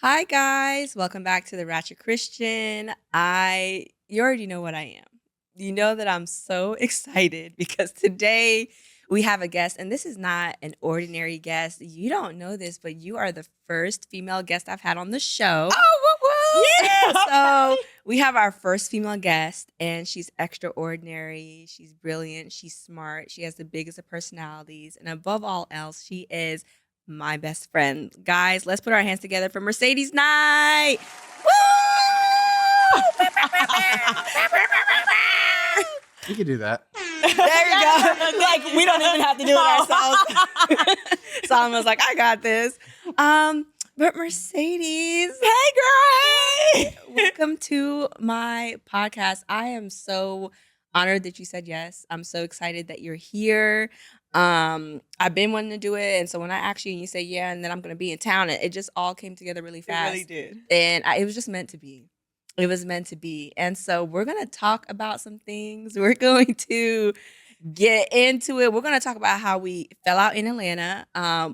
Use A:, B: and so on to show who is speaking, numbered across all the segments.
A: Hi guys, welcome back to the Ratchet Christian. You already know what I am. You know that I'm so excited because today we have a guest, and this is not an ordinary guest. You don't know this, but you are the first female guest I've had on the show.
B: Oh, woo,
A: Yeah. So we have our first female guest, and she's extraordinary. She's brilliant. She's smart. She has the biggest of personalities, and above all else, she is my best friend. Guys, let's put our hands together for Mercedes Knight. Woo!
C: You can do that.
A: There you go. Like, we don't even have to do it ourselves. Solomon's like, I got this. But Mercedes,
B: hey girl, hey!
A: welcome to my podcast. I am so honored that you said yes. I'm so excited that you're here. I've been wanting to do it, and so when I asked you and you said yeah, and then I'm gonna be in town, it just all came together really fast.
B: It really did.
A: And it was just meant to be. It was meant to be. And so we're gonna talk about some things. We're going to get into it. We're going to talk about how we fell out in Atlanta.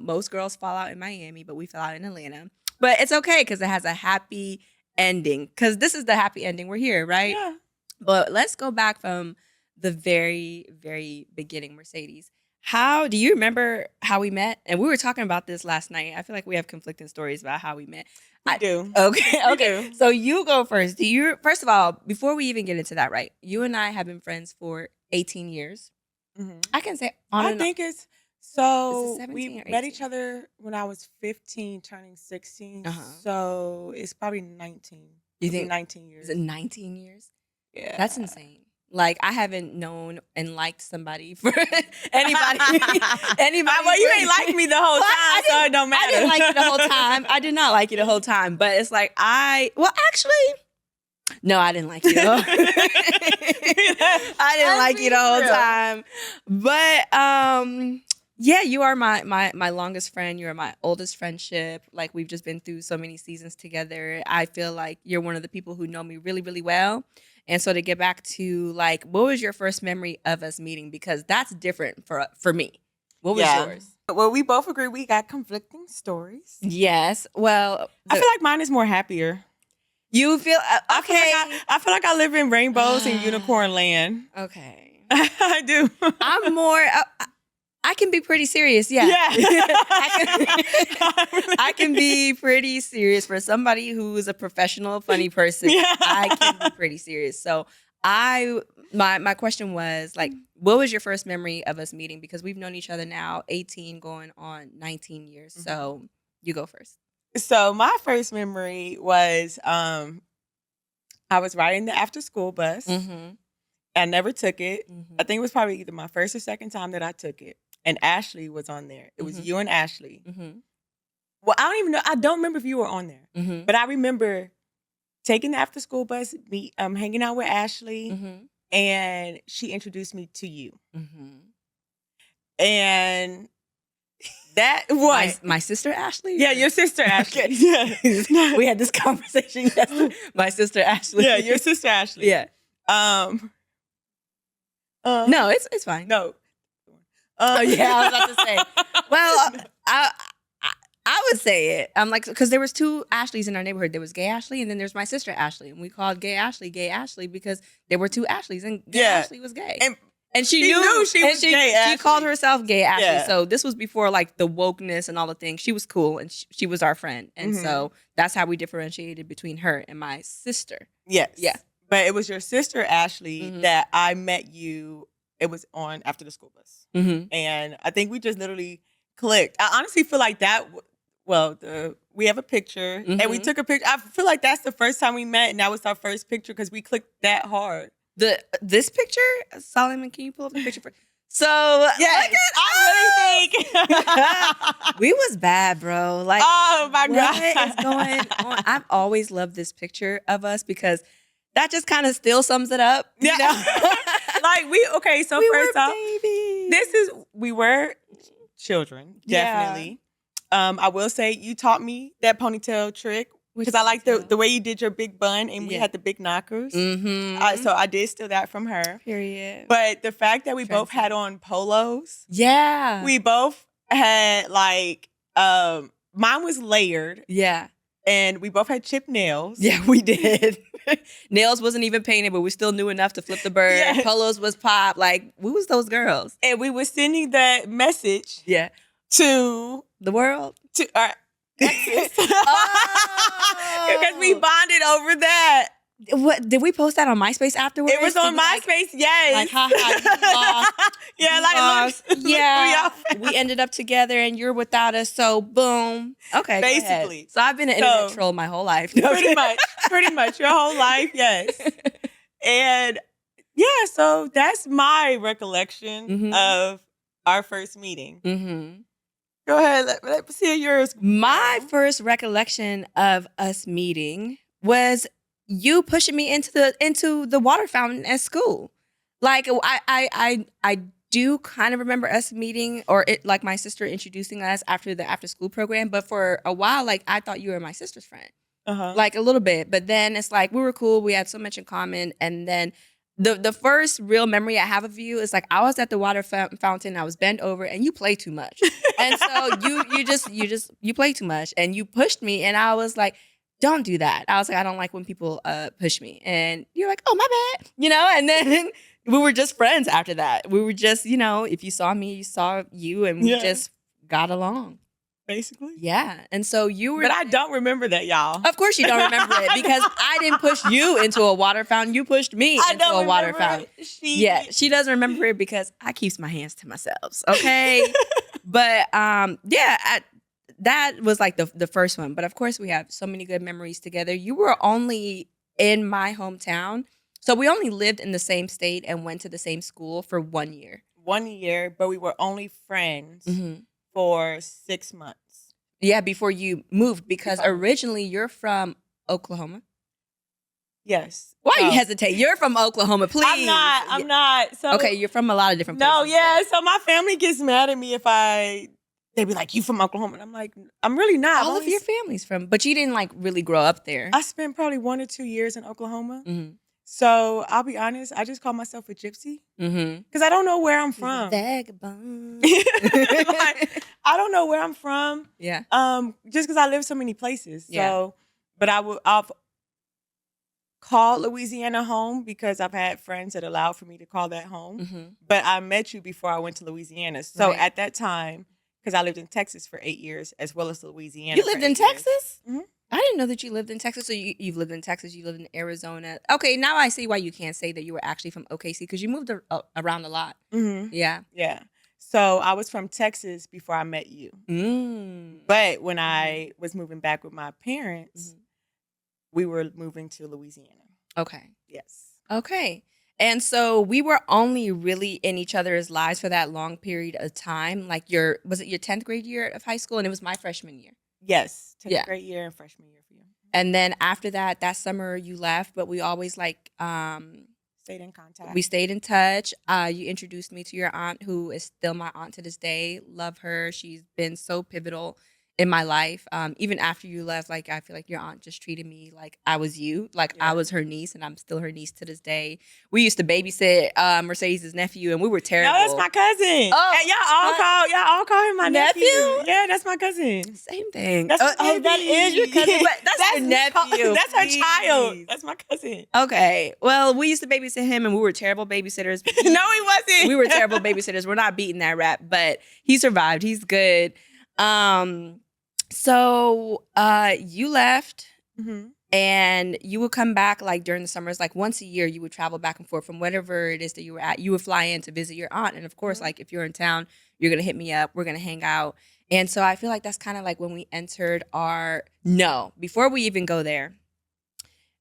A: Most girls fall out in Miami, but we fell out in Atlanta. But it's okay because it has a happy ending. Because this is the happy ending. We're here, right?
B: Yeah.
A: But let's go back from the very, very beginning, Mercedes. How do you remember how we met? And we were talking about this last night. I feel like we have conflicting stories about how we met.
B: I do.
A: Okay.
B: do.
A: So you go first. First of all, before we even get into that, right? You and I have been friends for 18 years.
B: Mm-hmm.
A: I can say
B: I think it's so.
A: Is it 17
B: We
A: or
B: met
A: 18?
B: each other when I was 15, turning 16.
A: Uh-huh.
B: So it's probably 19.
A: You
B: It'll be
A: think
B: 19 years?
A: Is it 19 years?
B: Yeah,
A: That's insane. Like, I haven't known and liked somebody for anybody.
B: Well, you ain't like me the whole time, so it don't matter.
A: I didn't like you the whole time. I did not like you the whole time. But it's like no, I didn't like you. I didn't like you the whole time. But yeah, you are my longest friend. You're my oldest friendship. Like, we've just been through so many seasons together. I feel like you're one of the people who know me really, really well. And so to get back to, like, what was your first memory of us meeting? Because that's different for me. What was yours?
B: Well, we both agree we got conflicting stories.
A: Yes. Well,
B: I feel like mine is more happier.
A: you feel okay.
B: I feel like I live in rainbows and unicorn land.
A: Okay.
B: I do.
A: I'm more. I can be pretty serious. Yeah. I can be pretty serious for somebody who's a professional, funny person.
B: Yeah.
A: I can be pretty serious. So my question was, like, what was your first memory of us meeting? Because we've known each other now 18 going on 19 years.
B: Mm-hmm.
A: So you go first.
B: So my first memory was I was riding the after school bus.
A: Mm-hmm.
B: I never took it.
A: Mm-hmm.
B: I think it was probably either my first or second time that I took it. And Ashley was on there. It was you and Ashley.
A: Mm-hmm.
B: Well, I don't even know. I don't remember if you were on there.
A: Mm-hmm.
B: But I remember taking the after school bus, hanging out with Ashley,
A: Mm-hmm.
B: and she introduced me to you.
A: Mm-hmm.
B: And that was
A: My sister Ashley?
B: Yeah, your sister Ashley.
A: Okay.
B: Yeah.
A: We had this conversation yesterday. My sister Ashley.
B: Yeah, your sister Ashley.
A: Yeah. No, it's fine.
B: No.
A: Oh yeah, I was about to say. Well, I would say it. I'm like, because there was two Ashleys in our neighborhood. There was Gay Ashley, and then there's my sister Ashley, and we called Gay Ashley because there were two Ashleys, and Gay Ashley was gay. And she knew
B: she was Gay Ashley.
A: She called herself Gay Ashley.
B: Yeah.
A: So this was before, like, the wokeness and all the things. She was cool, and she was our friend, and so that's how we differentiated between her and my sister.
B: Yes.
A: Yeah.
B: But it was your sister Ashley
A: Mhm.
B: that I met you. It was on after the school bus.
A: Mm-hmm.
B: And I think we just literally clicked. I honestly feel like that. We have a picture, and we
A: Mhm.
B: took a picture. I feel like that's the first time we met, and that was our first picture because we clicked that hard.
A: This picture, Solomon, can you pull up the picture? So
B: Yeah, I really think
A: we was bad, bro. Like,
B: oh my
A: what
B: god,
A: is going on? I've always loved this picture of us because that just kind of still sums it up. You
B: Yeah.
A: know?
B: Like So
A: we
B: first
A: were
B: off,
A: babies.
B: we were children,
A: Yeah.
B: definitely. I will say you taught me that ponytail trick
A: Which
B: because I like
A: ponytail?
B: the way you did your big bun and we
A: Yeah.
B: had the big knockers.
A: Mm-hmm.
B: So I did steal that from her.
A: Period.
B: But the fact that we both
A: Trendsetter.
B: had on polos,
A: Yeah.
B: we both had like mine was layered.
A: Yeah.
B: and we both had chipped nails.
A: Yeah, we did. Nails wasn't even painted, but we still knew enough to flip the bird.
B: Yes.
A: Polos was pop. Like, we was those girls.
B: And we were sending that message
A: Yeah.
B: to
A: The world.
B: our exes.
A: Oh.
B: Because we bonded over that.
A: What did we post that on MySpace afterwards?
B: It was on MySpace, yes.
A: Like, haha, you lost.
B: Yeah,
A: You
B: like,
A: lost.
B: look,
A: Yeah.
B: look,
A: We ended up together and you're without us, so boom. Okay. go ahead.
B: Basically.
A: So I've been an internet troll my whole life.
B: pretty much your whole life, yes. And yeah, so that's my recollection of our first meeting.
A: Mm-hmm.
B: Go ahead, let's hear yours.
A: My first recollection of us meeting was you pushing me into the water fountain at school. Like I do kind of remember us meeting, or it like my sister introducing us after the after school program. But for a while, like I thought you were my sister's friend, like a little bit. But then it's like we were cool. We had so much in common. And then the first real memory I have of you is like I was at the water fountain. I was bent over, and you play too much. And so you play too much, and you pushed me, and I was like, don't do that. I was like, I don't like when people push me. And you're like, oh, my bad. And then we were just friends after that. We were just, if you saw me, you saw you, and we just got along.
B: Basically.
A: Yeah. And so you were.
B: But I don't remember that, y'all.
A: Of course you don't remember it, because I didn't push you into a water fountain. You pushed me into a water fountain. She doesn't remember it because I keeps my hands to myself. Okay. But that was like the first one. But of course, we have so many good memories together. You were only in my hometown. So we only lived in the same state and went to the same school for 1 year.
B: 1 year, but we were only friends for 6 months.
A: Yeah, before you moved, because originally you're from Oklahoma.
B: Yes.
A: Why you hesitate? You're from Oklahoma, please.
B: I'm not. So
A: okay, you're from a lot of different places.
B: No, yeah. So my family gets mad at me if they be like, you from Oklahoma? And I'm like, I'm really not.
A: All of your family's from, but you didn't like really grow up there.
B: I spent probably 1 or 2 years in Oklahoma. So I'll be honest, I just call myself a gypsy because I don't know where I'm from.
A: Vagabond.
B: Like, I don't know where I'm from.
A: Yeah.
B: Just because I live so many places.
A: Yeah.
B: So, but I've called Louisiana home because I've had friends that allowed for me to call that home. But I met you before I went to Louisiana. So at that time, because I lived in Texas for 8 years as well as Louisiana.
A: You lived in Texas? I didn't know that you lived in Texas. So you've lived in Texas, you lived in Arizona. Okay, now I see why you can't say that you were actually from OKC, because you moved around a lot. Yeah.
B: Yeah. So I was from Texas before I met you. But when I was moving back with my parents, we were moving to Louisiana.
A: Okay.
B: Yes.
A: Okay. And so we were only really in each other's lives for that long period of time. Like was it your 10th grade year of high school? And it was my freshman year.
B: Yes. 10th grade year and freshman year for you.
A: And then after that summer you left, but we always
B: stayed in contact.
A: We stayed in touch. You introduced me to your aunt, who is still my aunt to this day. Love her. She's been so pivotal in my life. Even after you left, like I feel like your aunt just treated me like I was you, like I was her niece, and I'm still her niece to this day. We used to babysit Mercedes' nephew, and we were terrible.
B: No, that's my cousin.
A: Oh,
B: and y'all all call him my nephew. Yeah, that's my cousin.
A: Same thing.
B: That's that is your cousin.
A: But that's your nephew.
B: That's her child. That's my cousin.
A: Okay. Well, we used to babysit him, and we were terrible babysitters.
B: No, he wasn't.
A: We were terrible babysitters. We're not beating that rap, but he survived. He's good. So you left and you would come back like during the summers, like once a year you would travel back and forth from whatever it is that you were at. You would fly in to visit your aunt. And of course, like if you're in town, you're going to hit me up. We're going to hang out. And so I feel like that's kind of like when we entered before we even go there,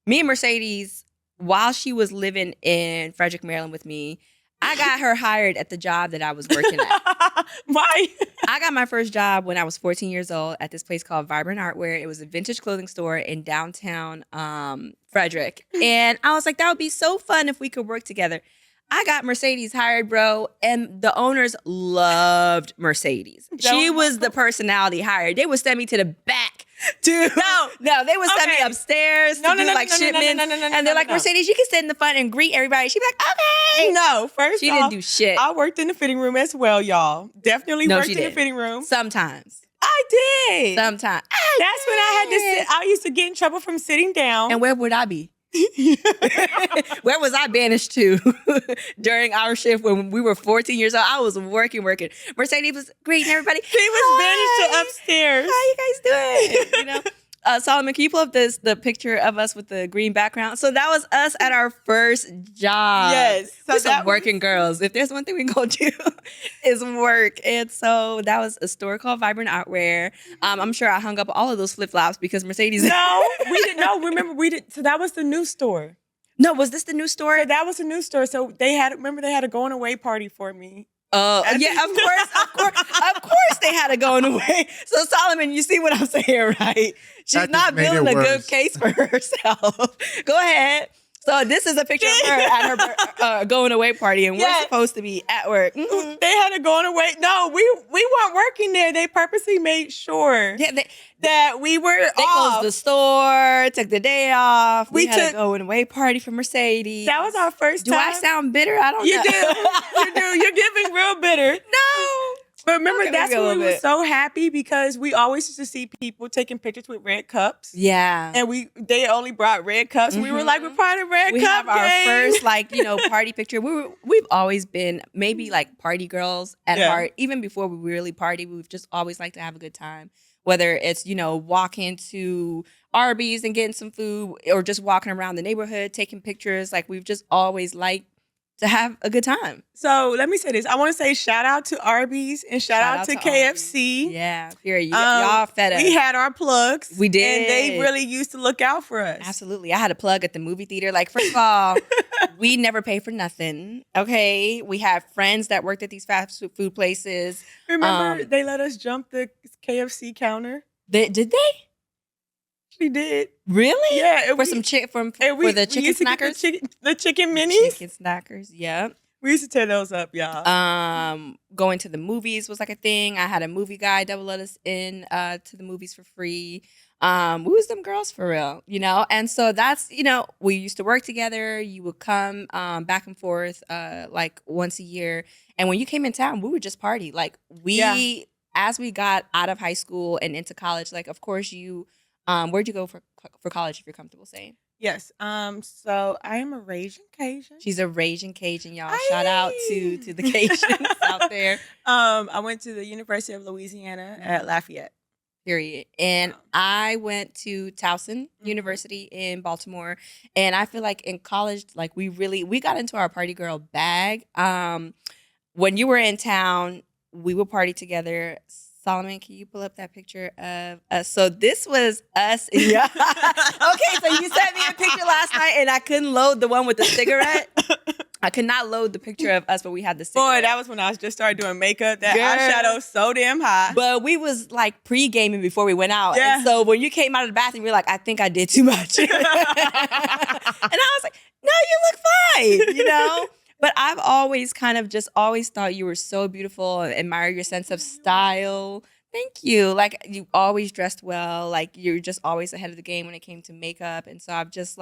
A: me and Mercedes, while she was living in Frederick, Maryland with me, I got her hired at the job that I was working at.
B: Why?
A: I got my first job when I was 14 years old at this place called Vibrant Artwear. It was a vintage clothing store in downtown Frederick. And I was like, that would be so fun if we could work together. I got Mercedes hired, bro, and the owners loved Mercedes. She was the personality hired. They would send me to the back. Dude. No, they would send me upstairs to do like shipments. And they're like, Mercedes, you can sit in the front and greet everybody. She'd be like, okay.
B: No,
A: she didn't do shit.
B: I worked in the fitting room as well, y'all. Definitely worked in the fitting room.
A: Sometimes.
B: I did.
A: Sometime.
B: That's when I had to sit. I used to get in trouble from sitting down.
A: And where would I be? Where was I banished to during our shift when we were 14 years old? I was working. Mercedes was greeting everybody.
B: She was banished to upstairs.
A: How you guys doing? You know, Solomon, can you pull up the picture of us with the green background? So that was us at our first job.
B: Yes. So
A: we're some working girls. If there's one thing we can go do, is work. And so that was a store called Vibrant Outwear. I'm sure I hung up all of those flip flops because Mercedes.
B: No, we didn't. No, remember we did. So that was the new store.
A: No, was this the new store?
B: So that was a new store. So they had a going away party for me.
A: Oh, yeah, of course they had a going away. So Solomon, you see what I'm saying, right? She's not building a good case for herself. Go ahead. So this is a picture of her at her going away party, and we're supposed to be at work. Mm-hmm.
B: They had a going away. No, we weren't working there. They purposely made sure that we were off.
A: They closed the store, took the day off. We had a going away party for Mercedes.
B: That was our first time.
A: Do I sound bitter? I don't know.
B: You do. You're giving real bitter.
A: No.
B: But remember, that's when we were so happy because we always used to see people taking pictures with red cups.
A: Yeah.
B: And they only brought red cups. Mm-hmm. We were like, we're part of red cup.
A: We have our first party picture. We've always been maybe like party girls at heart. Even before we really party, we've just always liked to have a good time. Whether it's, walking to Arby's and getting some food or just walking around the neighborhood, taking pictures. Like we've just always liked to have a good time.
B: So let me say this. I want to say shout out to Arby's and shout out to KFC.
A: Arby's. Yeah, period. Y'all fed us.
B: We had our plugs.
A: We did.
B: And they really used to look out for us.
A: Absolutely. I had a plug at the movie theater. Like, first of all, we never pay for nothing. Okay? We have friends that worked at these fast food places.
B: Remember, they let us jump the KFC counter?
A: Did they?
B: We did.
A: Really?
B: Yeah.
A: For the chicken snackers?
B: The chicken minis?
A: Chicken snackers, yeah.
B: We used to tear those up, y'all.
A: Going to the movies was like a thing. I had a movie guy that would let us in to the movies for free. We was them girls for real, And so that's, we used to work together. You would come back and forth like once a year. And when you came in town, we would just party. Like as we got out of high school and into college, like, of course you... where'd you go for college, if you're comfortable saying?
B: Yes. So I am a Raging Cajun.
A: She's a Raging Cajun, y'all. Shout out to the Cajuns out there.
B: I went to the University of Louisiana at Lafayette.
A: Period. And I went to Towson University in Baltimore. And I feel like in college, like we got into our party girl bag. When you were in town, we would party together. Solomon, can you pull up that picture of us? So this was us. Yeah. Okay, so you sent me a picture last night and I couldn't load the one with the cigarette. I could not load the picture of us, but we had the cigarette.
B: Boy, that was when I just started doing makeup. That eyeshadow so damn high.
A: But we was like pre-gaming before we went out. Yeah. And so when you came out of the bathroom, you're like, I think I did too much. And I was like, no, you look fine, But I've always always thought you were so beautiful and admire your sense of style. Thank you. Like, you always dressed well. Like, you're just always ahead of the game when it came to makeup. And so I've just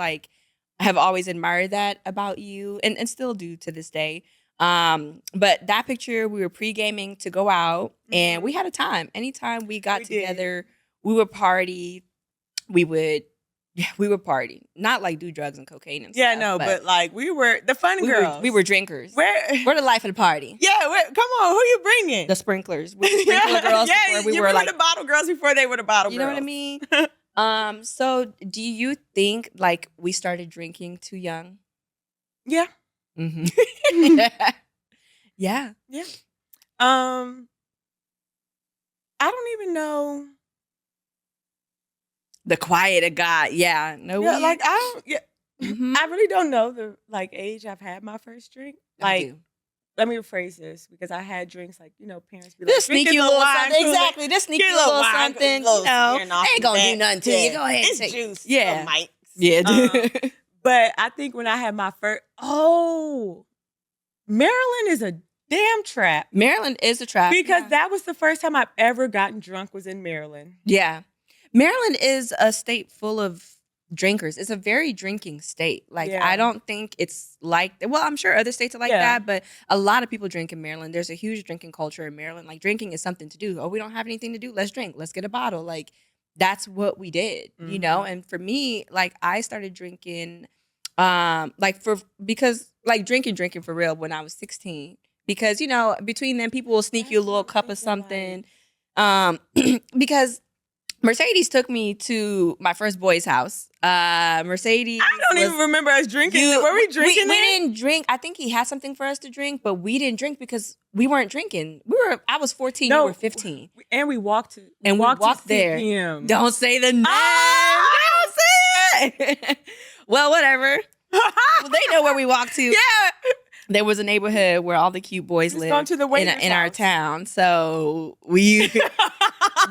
A: have always admired that about you and still do to this day. But that picture, we were pre-gaming to go out and we had a time. Anytime we got together, we would party. We would party. Not like do drugs and cocaine and stuff.
B: Yeah, no, but like we were the fun girls.
A: We were drinkers.
B: We're
A: the life of the party.
B: Yeah, come on, who you bringing?
A: The sprinklers. We were sprinkler girls before we were like
B: the bottle girls before they were the bottle girls.
A: You know what I mean? So do you think like we started drinking too young?
B: Yeah.
A: Mm-hmm. Yeah.
B: Yeah. I don't even know.
A: The quiet of God. Yeah. No.
B: Yeah, like I don't. Yeah. Mm-hmm. I really don't know the age I've had my first drink. Like, let me rephrase this because I had drinks like parents be like,
A: just sneak you a little something. Exactly. Just sneak you a little something. They ain't gonna do nothing to you. Go ahead.
B: It's juice.
A: Yeah.
B: Yeah. But I think when I had my first, Maryland is a damn trap.
A: Maryland is a trap
B: because that was the first time I've ever gotten drunk was in Maryland.
A: Yeah. Maryland is a state full of drinkers. It's a very drinking state. Like,
B: Yeah.
A: I don't think it's like, well, I'm sure other states are like that, but a lot of people drink in Maryland. There's a huge drinking culture in Maryland. Like, drinking is something to do. Oh, we don't have anything to do. Let's drink. Let's get a bottle. Like, that's what we did, you know? And for me, like, I started drinking, because drinking for real when I was 16. Because, you know, between them, people will sneak you a little cup of something. Because Mercedes took me to my first boy's house. Mercedes.
B: I don't even remember us drinking. Were we drinking?
A: We didn't drink. I think he had something for us to drink, but we didn't drink because we weren't drinking. I was 14. You were 15,
B: and we walked to.
A: And we walked there.
B: CPM.
A: Don't say the name. Don't say it. Well, whatever. Well, they know where we walked to.
B: Yeah.
A: There was a neighborhood where all the cute boys lived in our town. So we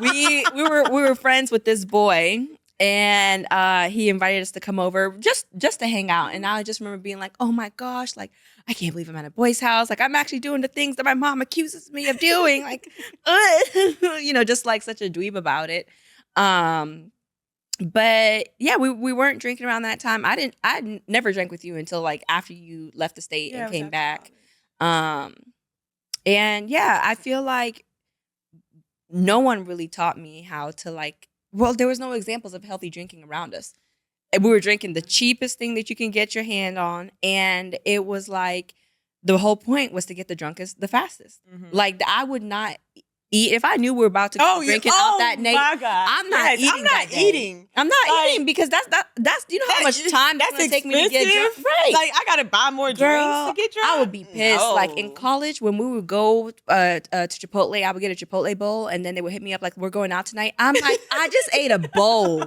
A: were friends with this boy, and he invited us to come over just to hang out. And I just remember being like, oh my gosh, like, I can't believe I'm at a boy's house. Like, I'm actually doing the things that my mom accuses me of doing. Like, you know, just like such a dweeb about it. But yeah, we weren't drinking around that time. I never drank with you until like after you left the state and came back. And yeah, I feel like no one really taught me how to there was no examples of healthy drinking around us. And we were drinking the cheapest thing that you can get your hand on. And it was like, the whole point was to get the drunkest, the fastest. Like, I would not eat if I knew we were about to drink it out that night.
B: My God.
A: I'm not eating.
B: I'm not eating.
A: I'm not eating because that's you know how much time that's gonna take me to get drunk. Right.
B: Like, I gotta buy more drinks to get drunk.
A: I would be pissed. No. Like in college when we would go to Chipotle, I would get a Chipotle bowl and then they would hit me up like, we're going out tonight. I'm like, I just ate a bowl.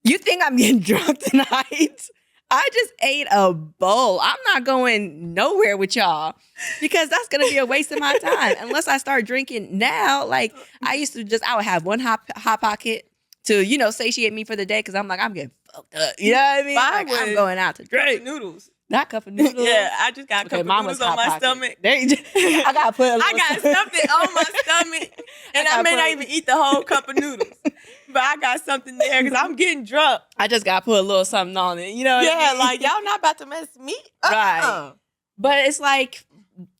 A: You think I'm getting drunk tonight? I just ate a bowl. I'm not going nowhere with y'all because that's going to be a waste of my time unless I start drinking now. Like, I used to I would have one hot pocket to, you know, satiate me for the day because I'm like, I'm getting fucked up. You know what I mean? Like, I'm going out to drink.
B: Noodles.
A: Not cup of noodles.
B: Yeah, I just got a cup of noodles on my stomach.
A: I got to put
B: I got something on my stomach, and I may not even eat the whole cup of noodles, but I got something there because I'm getting drunk.
A: I just got to put a little something on it, you know what I mean?
B: Like, y'all not about to mess me up.
A: Right. But it's like,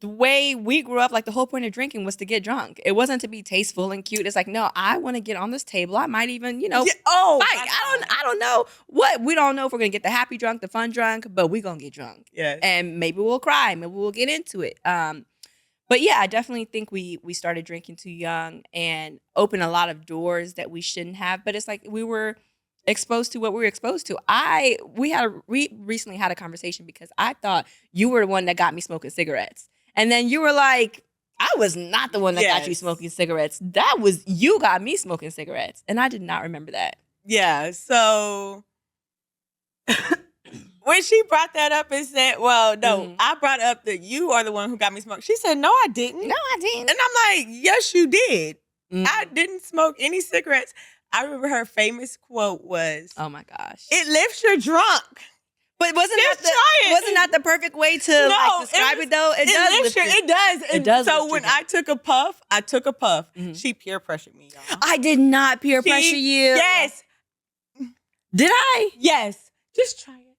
A: the way we grew up, like the whole point of drinking was to get drunk. It wasn't to be tasteful and cute. It's like, no, I want to get on this table. I might even, you know, fight. I don't know what. We don't know if we're going to get the happy drunk, the fun drunk, but we're going to get drunk.
B: Yes.
A: And maybe we'll cry. Maybe we'll get into it. But yeah, I definitely think we started drinking too young and opened a lot of doors that we shouldn't have. But it's like we were exposed to what we were exposed to. We recently had a conversation because I thought you were the one that got me smoking cigarettes. And then you were like, I was not the one that got you smoking cigarettes. That was you got me smoking cigarettes. And I did not remember that.
B: Yeah. So when she brought that up and said, well, no, I brought up that you are the one who got me smoking. She said, no, I didn't.
A: No, I didn't.
B: And I'm like, yes, you did. I didn't smoke any cigarettes. I remember her famous quote was,
A: oh my gosh,
B: it lifts you drunk.
A: But wasn't that the perfect way to describe it though?
B: It does. So when I took a puff. She peer pressured me, y'all.
A: I did not peer pressure you.
B: Yes.
A: Did I?
B: Yes. Just try it.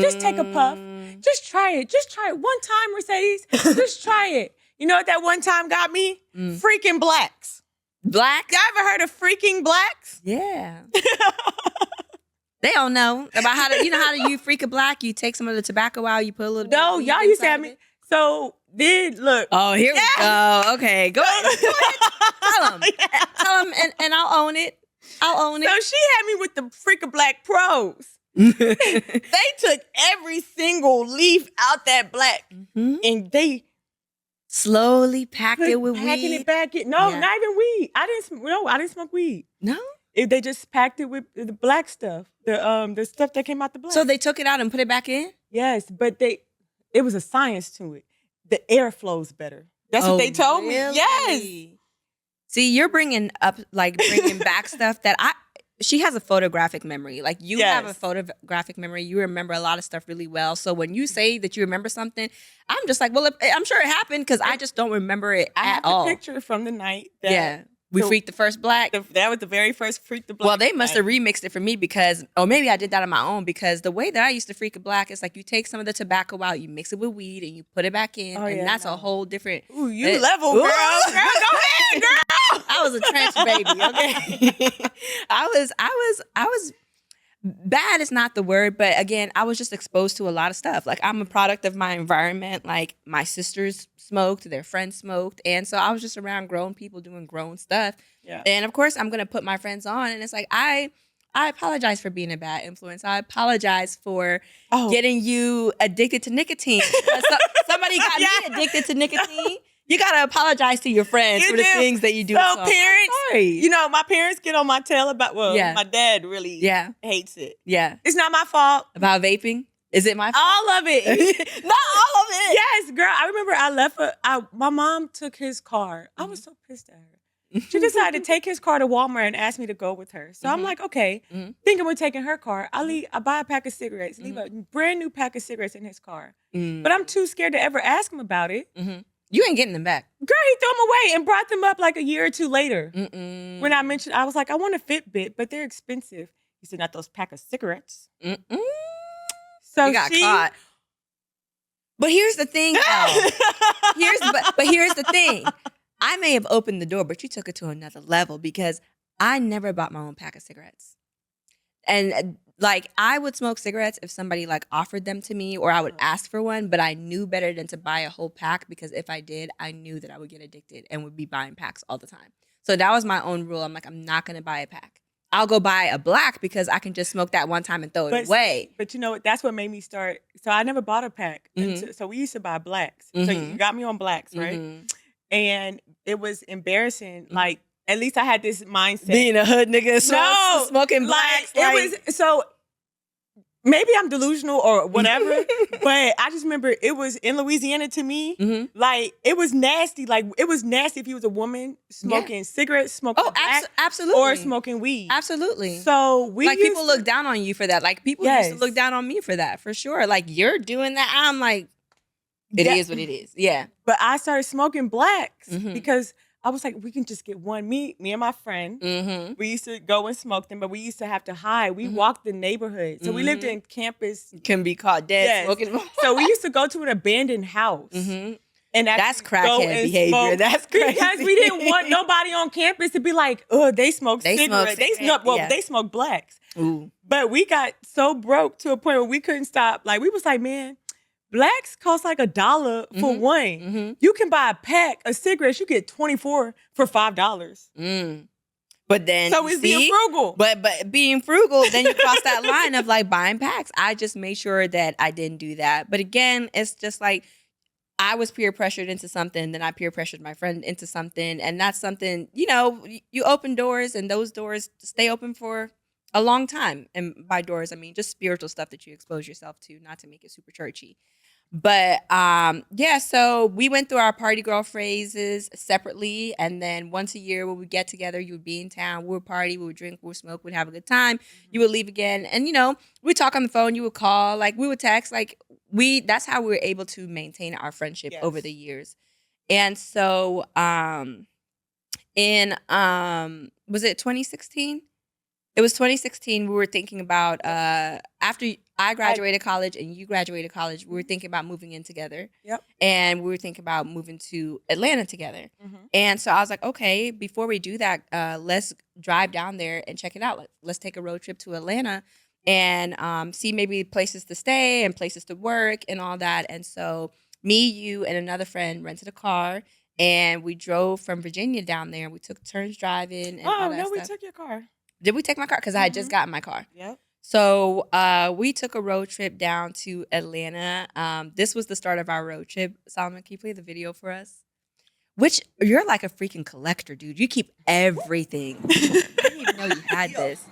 B: Just take a puff. Just try it. One time, Mercedes. Just try it. You know what that one time got me? Freaking blacks.
A: Blacks?
B: Y'all ever heard of freaking blacks?
A: Yeah. They don't know about how you freak a black. You take some of the tobacco out, you put a little bit.
B: No, y'all used to have me. So then look.
A: Oh, here we go. Okay, go ahead. Tell them, and I'll own it. So
B: she had me with the freak of black pros. They took every single leaf out that black, and they
A: slowly packed it with weed.
B: Packing it back in. No, not even weed. I didn't smoke weed.
A: No?
B: They just packed it with the black stuff. The stuff that came out the black.
A: So they took it out and put it back in?
B: Yes, but it was a science to it. The air flows better. That's what they told me. Yes.
A: See, you're bringing back stuff that she has a photographic memory. Like you have a photographic memory. You remember a lot of stuff really well. So when you say that you remember something, I'm just like, well, I'm sure it happened because I just don't remember it at all.
B: I have a picture from the night that
A: We freaked the first black.
B: That was the very first Freak the Black.
A: Well, they must have remixed it for me because, or maybe I did that on my own, because the way that I used to freak a black is like you take some of the tobacco out, you mix it with weed, and you put it back in, and that's a whole different.
B: Ooh, you level, girl. Girl, go ahead, girl.
A: I was a trench baby. Okay, I was. Bad is not the word, but again, I was just exposed to a lot of stuff. Like, I'm a product of my environment. Like, my sisters smoked, their friends smoked, and so I was just around grown people doing grown stuff. Yeah. And of course, I'm gonna put my friends on, and it's like I apologize for being a bad influence. I apologize for getting you addicted to nicotine. Somebody got me addicted to nicotine. You gotta apologize to your friends for the things that you do.
B: So parents, my parents get on my tail about. Well, my dad really hates it. Yeah, it's not my fault
A: about vaping. Is it my fault?
B: All of it, not all of it. Yes, girl. I remember I left. My mom took his car. I was so pissed at her. She decided to take his car to Walmart and asked me to go with her. So I'm like, okay, thinking we're taking her car. I buy a pack of cigarettes, leave a brand new pack of cigarettes in his car. But I'm too scared to ever ask him about it.
A: You ain't getting them back.
B: Girl, he threw them away and brought them up like a year or two later. When I mentioned, I was like, I want a Fitbit, but they're expensive. He said, not those pack of cigarettes. So
A: you got caught. But here's the thing, though. Here's the thing. I may have opened the door, but you took it to another level because I never bought my own pack of cigarettes. And like, I would smoke cigarettes if somebody like offered them to me, or I would ask for one, but I knew better than to buy a whole pack, because if I did, I knew that I would get addicted and would be buying packs all the time. So that was my own rule. I'm like, I'm not going to buy a pack. I'll go buy a black because I can just smoke that one time and throw it away.
B: But you know what? That's what made me start. So I never bought a pack. So we used to buy blacks. So you got me on blacks, right? And it was embarrassing. Like, at least I had this mindset.
A: Being a hood nigga, smoking blacks.
B: It was so. Maybe I'm delusional or whatever, but I just remember it was in Louisiana to me. Like, it was nasty. Like, it was nasty if you was a woman smoking cigarettes, smoking black,
A: absolutely,
B: or smoking weed.
A: Absolutely.
B: So
A: people look down on you for that. Like, people used to look down on me for that, for sure. Like, you're doing that. I'm like, it is what it is. Yeah.
B: But I started smoking blacks because I was like, we can just get one. Me and my friend, we used to go and smoke them, but we used to have to hide. We walked the neighborhood. So we lived in campus.
A: Can be caught dead smoking.
B: So we used to go to an abandoned house. And
A: that's crackhead behavior. That's crazy.
B: Because we didn't want nobody on campus to be like, oh, they smoke cigarettes. They smoke blacks. Ooh. But we got so broke to a point where we couldn't stop. Like, we was like, man, blacks cost like $1 for one. You can buy a pack of cigarettes. You get 24 for $5.
A: But then,
B: so it's being frugal.
A: But being frugal, then you cross that line of like buying packs. I just made sure that I didn't do that. But again, it's just like I was peer pressured into something, then I peer pressured my friend into something, and that's something, you open doors, and those doors stay open for a long time. And by doors, I mean just spiritual stuff that you expose yourself to, not to make it super churchy. But so we went through our party girl phases separately, and then once a year when we get together, you would be in town, we would party, we would drink, we would smoke, we'd have a good time. You would leave again, and we'd talk on the phone, you would call, like we would text, like that's how we were able to maintain our friendship over the years. And so was it 2016? It was 2016. We were thinking about after I graduated college and you graduated college, we were thinking about moving in together. Yep. And we were thinking about moving to Atlanta together. And so I was like, okay, before we do that, let's drive down there and check it out. Let's take a road trip to Atlanta and see maybe places to stay and places to work and all that. And so me, you, and another friend rented a car. And we drove from Virginia down there. We took turns driving and all that stuff.
B: We took your car.
A: Did we take my car? Because I had just gotten my car. Yep. So we took a road trip down to Atlanta. This was the start of our road trip. Solomon, can you play the video for us? Which, you're like a freaking collector, dude. You keep everything. I didn't even know you had this.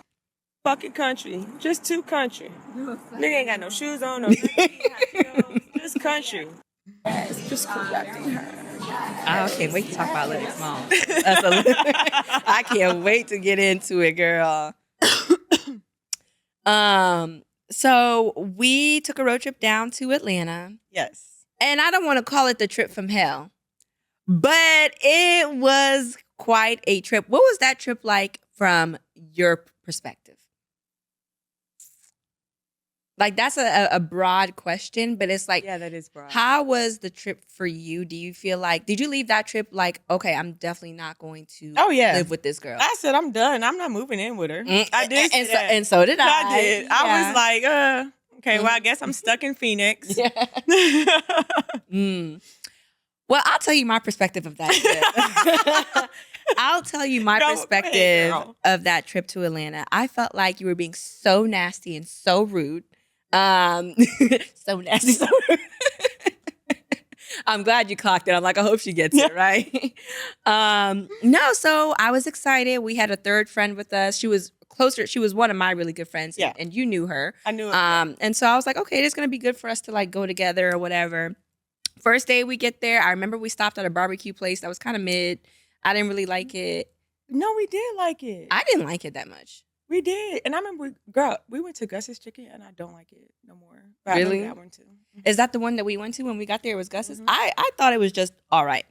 B: Fucking country. Just too country. Nigga ain't got no shoes on, no just country. Just come back to her.
A: I can't wait to talk about Living Small. I can't wait to get into it, girl. So we took a road trip down to Atlanta.
B: Yes.
A: And I don't want to call it the trip from hell, but it was quite a trip. What was that trip like from your perspective? Like, that's a broad question, but it's like,
B: Yeah, that is broad.
A: how was the trip for you? Do you feel like, did you leave that trip like, okay, I'm definitely not going to live with this girl?
B: I said, I'm done. I'm not moving in with her. I did say that.
A: And so did I.
B: I did.
A: Yeah.
B: I was like, okay, well, I guess I'm stuck in Phoenix.
A: Yeah. Well, I'll tell you my perspective of that trip. I'll tell you my perspective of that trip to Atlanta. I felt like you were being so nasty and so rude. So nasty, so rude. I'm glad you clocked it. I'm like, I hope she gets it, right? No, so I was excited. We had a third friend with us. She was closer. She was one of my really good friends. Yeah. And you knew her.
B: I knew her.
A: And so I was like, okay, it's going to be good for us to like go together or whatever. First day we get there, I remember we stopped at a barbecue place that was kind of mid. I didn't really like it.
B: No, we did like it.
A: I didn't like it that much.
B: We did. And I remember, we went to Gus's Chicken and I don't like it no more. But
A: really?
B: I remember that one too.
A: Is that the one that we went to when we got there? It was Gus's? I thought it was just all right.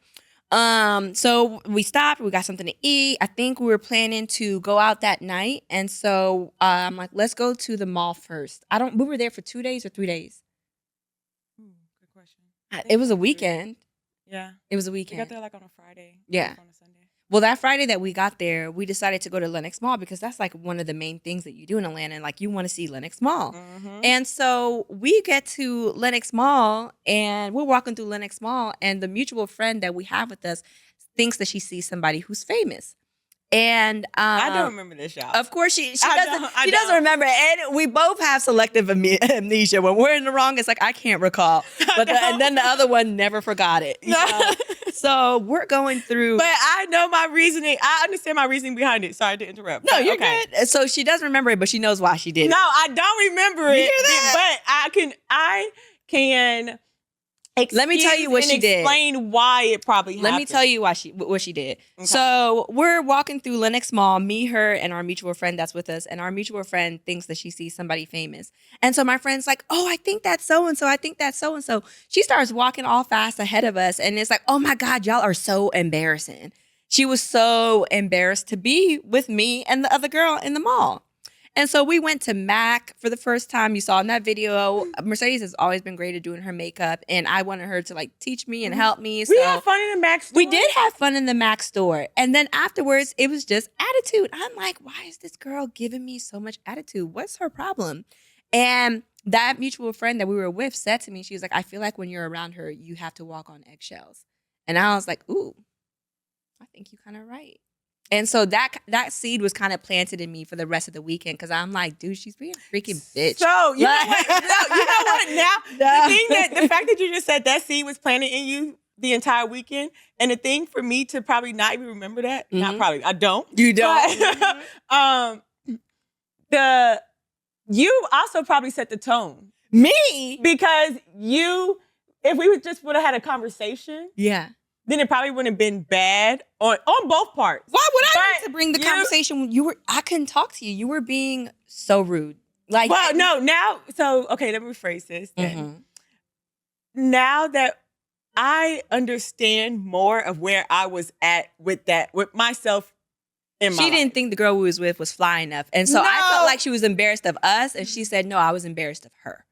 A: So we stopped. We got something to eat. I think we were planning to go out that night. And so I'm like, let's go to the mall first. We were there for 2 days or 3 days?
B: Good question.
A: It was a weekend.
B: Yeah.
A: It was a weekend.
B: We got there like on a Friday.
A: Yeah.
B: On a Sunday.
A: Well, that Friday that we got there, we decided to go to Lenox Mall because that's like one of the main things that you do in Atlanta. And like you want to see Lenox Mall. Mm-hmm. And so we get to Lenox Mall and we're walking through Lenox Mall and the mutual friend that we have with us thinks that she sees somebody who's famous. And
B: I don't remember this, y'all.
A: Of course, she doesn't remember. And we both have selective amnesia. When we're in the wrong, it's like, I can't recall. But and then the other one never forgot it. You know? So we're going through.
B: But I know my reasoning. I understand my reasoning behind it. Sorry to interrupt.
A: No, you're good. So she doesn't remember it, but she knows why she did it.
B: No, I don't remember it.
A: You hear that?
B: But I can
A: let me tell you what she did.
B: Explain why it probably happened.
A: Let me tell you what she did. Okay. So we're walking through Lenox Mall, me, her, and our mutual friend that's with us. And our mutual friend thinks that she sees somebody famous. And so my friend's like, oh, I think that's so-and-so. I think that's so-and-so. She starts walking all fast ahead of us. And it's like, oh my God, y'all are so embarrassing. She was so embarrassed to be with me and the other girl in the mall. And so we went to MAC for the first time. You saw in that video, Mercedes has always been great at doing her makeup. And I wanted her to like teach me and help me.
B: We had fun in the MAC store.
A: We did have fun in the MAC store. And then afterwards, it was just attitude. I'm like, why is this girl giving me so much attitude? What's her problem? And that mutual friend that we were with said to me, she was like, I feel like when you're around her, you have to walk on eggshells. And I was like, ooh, I think you're kind of right. And so that seed was kind of planted in me for the rest of the weekend because I'm like, dude, she's being a freaking bitch.
B: So you know what? Now the fact that you just said that seed was planted in you the entire weekend, and the thing for me to probably not even remember that, not probably, I don't.
A: You don't.
B: But, you also probably set the tone.
A: Me?
B: Because if we would have had a conversation.
A: Yeah.
B: Then it probably wouldn't have been bad on both parts.
A: Why would I need to bring the conversation when I couldn't talk to you? You were being so rude. Like,
B: well, no, now, so, okay, let me rephrase this then. Mm-hmm. Now that I understand more of where I was at with myself in my life.
A: She didn't think the girl we was with was fly enough. And so I felt like she was embarrassed of us, and she said, no, I was embarrassed of her.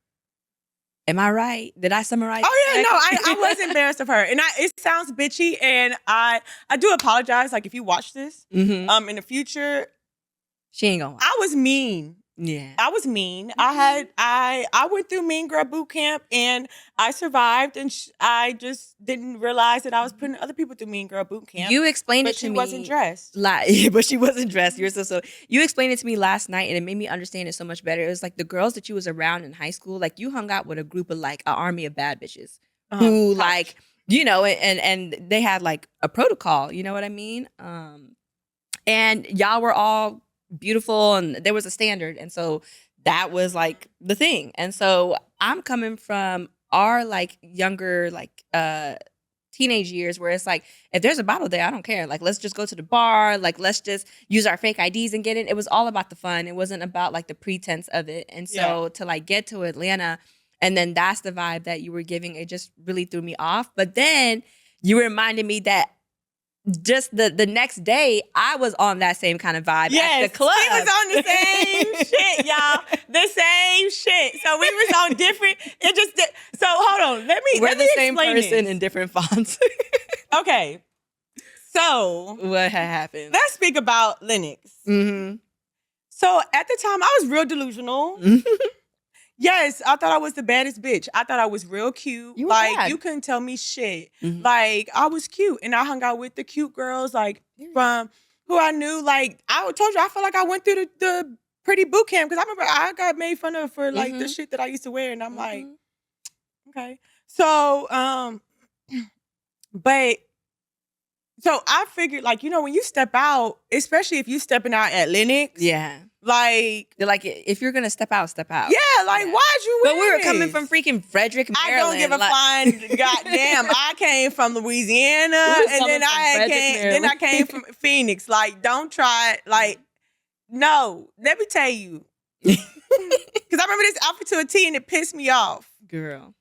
A: Am I right? Did I summarize?
B: Oh yeah, no, I was embarrassed of her, and it sounds bitchy, and I do apologize. Like if you watch this, in the future,
A: she ain't gonna watch.
B: I was mean.
A: Yeah,
B: I was mean. I went through Mean Girl Boot Camp, and I survived, and I just didn't realize that I was putting other people through Mean Girl Boot Camp.
A: You explained it to me.
B: But she wasn't dressed.
A: But she wasn't dressed. You're so. You explained it to me last night, and it made me understand it so much better. It was like the girls that you was around in high school, like you hung out with a group of like an army of bad bitches who like, you know, and they had like a protocol. You know what I mean? And y'all were all beautiful and there was a standard, and so that was like the thing. And so I'm coming from our like younger like teenage years where it's like, if there's a bottle there, I don't care, like let's just go to the bar, like let's just use our fake IDs and get it. It was all about the fun. It wasn't about like the pretense of it. And so to like get to Atlanta and then that's the vibe that you were giving, it just really threw me off. But then you reminded me that just the next day, I was on that same kind of vibe at the club.
B: He was on the same shit, y'all. The same shit. So we was on different. It just did. So hold on.
A: We're
B: let
A: the
B: me
A: same
B: explain
A: person
B: this.
A: in different fonts.
B: Okay. So
A: What had happened?
B: let's speak about Lennox.
A: Mm-hmm.
B: So at the time, I was real delusional. Yes, I thought I was the baddest bitch. I thought I was real cute.
A: You were
B: like
A: bad.
B: you couldn't tell me shit.
A: Mhm.
B: Like I was cute, and I hung out with the cute girls, like from who I knew. Like I told you, I felt like I went through the pretty boot camp because I remember I got made fun of for like the shit that I used to wear, and I'm like, okay. So, but. So I figured, like, you know, when you step out, especially if you stepping out at Lennox,
A: Yeah.
B: like,
A: They're like, if you're gonna step out, step out.
B: yeah, like,
A: Yeah.
B: why'd you wear
A: But we were
B: this?
A: coming from freaking Frederick, Maryland.
B: I don't give a fine goddamn. I came from Louisiana, and then I came from Phoenix. Like, don't try it. Like, no, let me tell you, because I remember this outfit to a T, and it pissed me off.
A: Girl.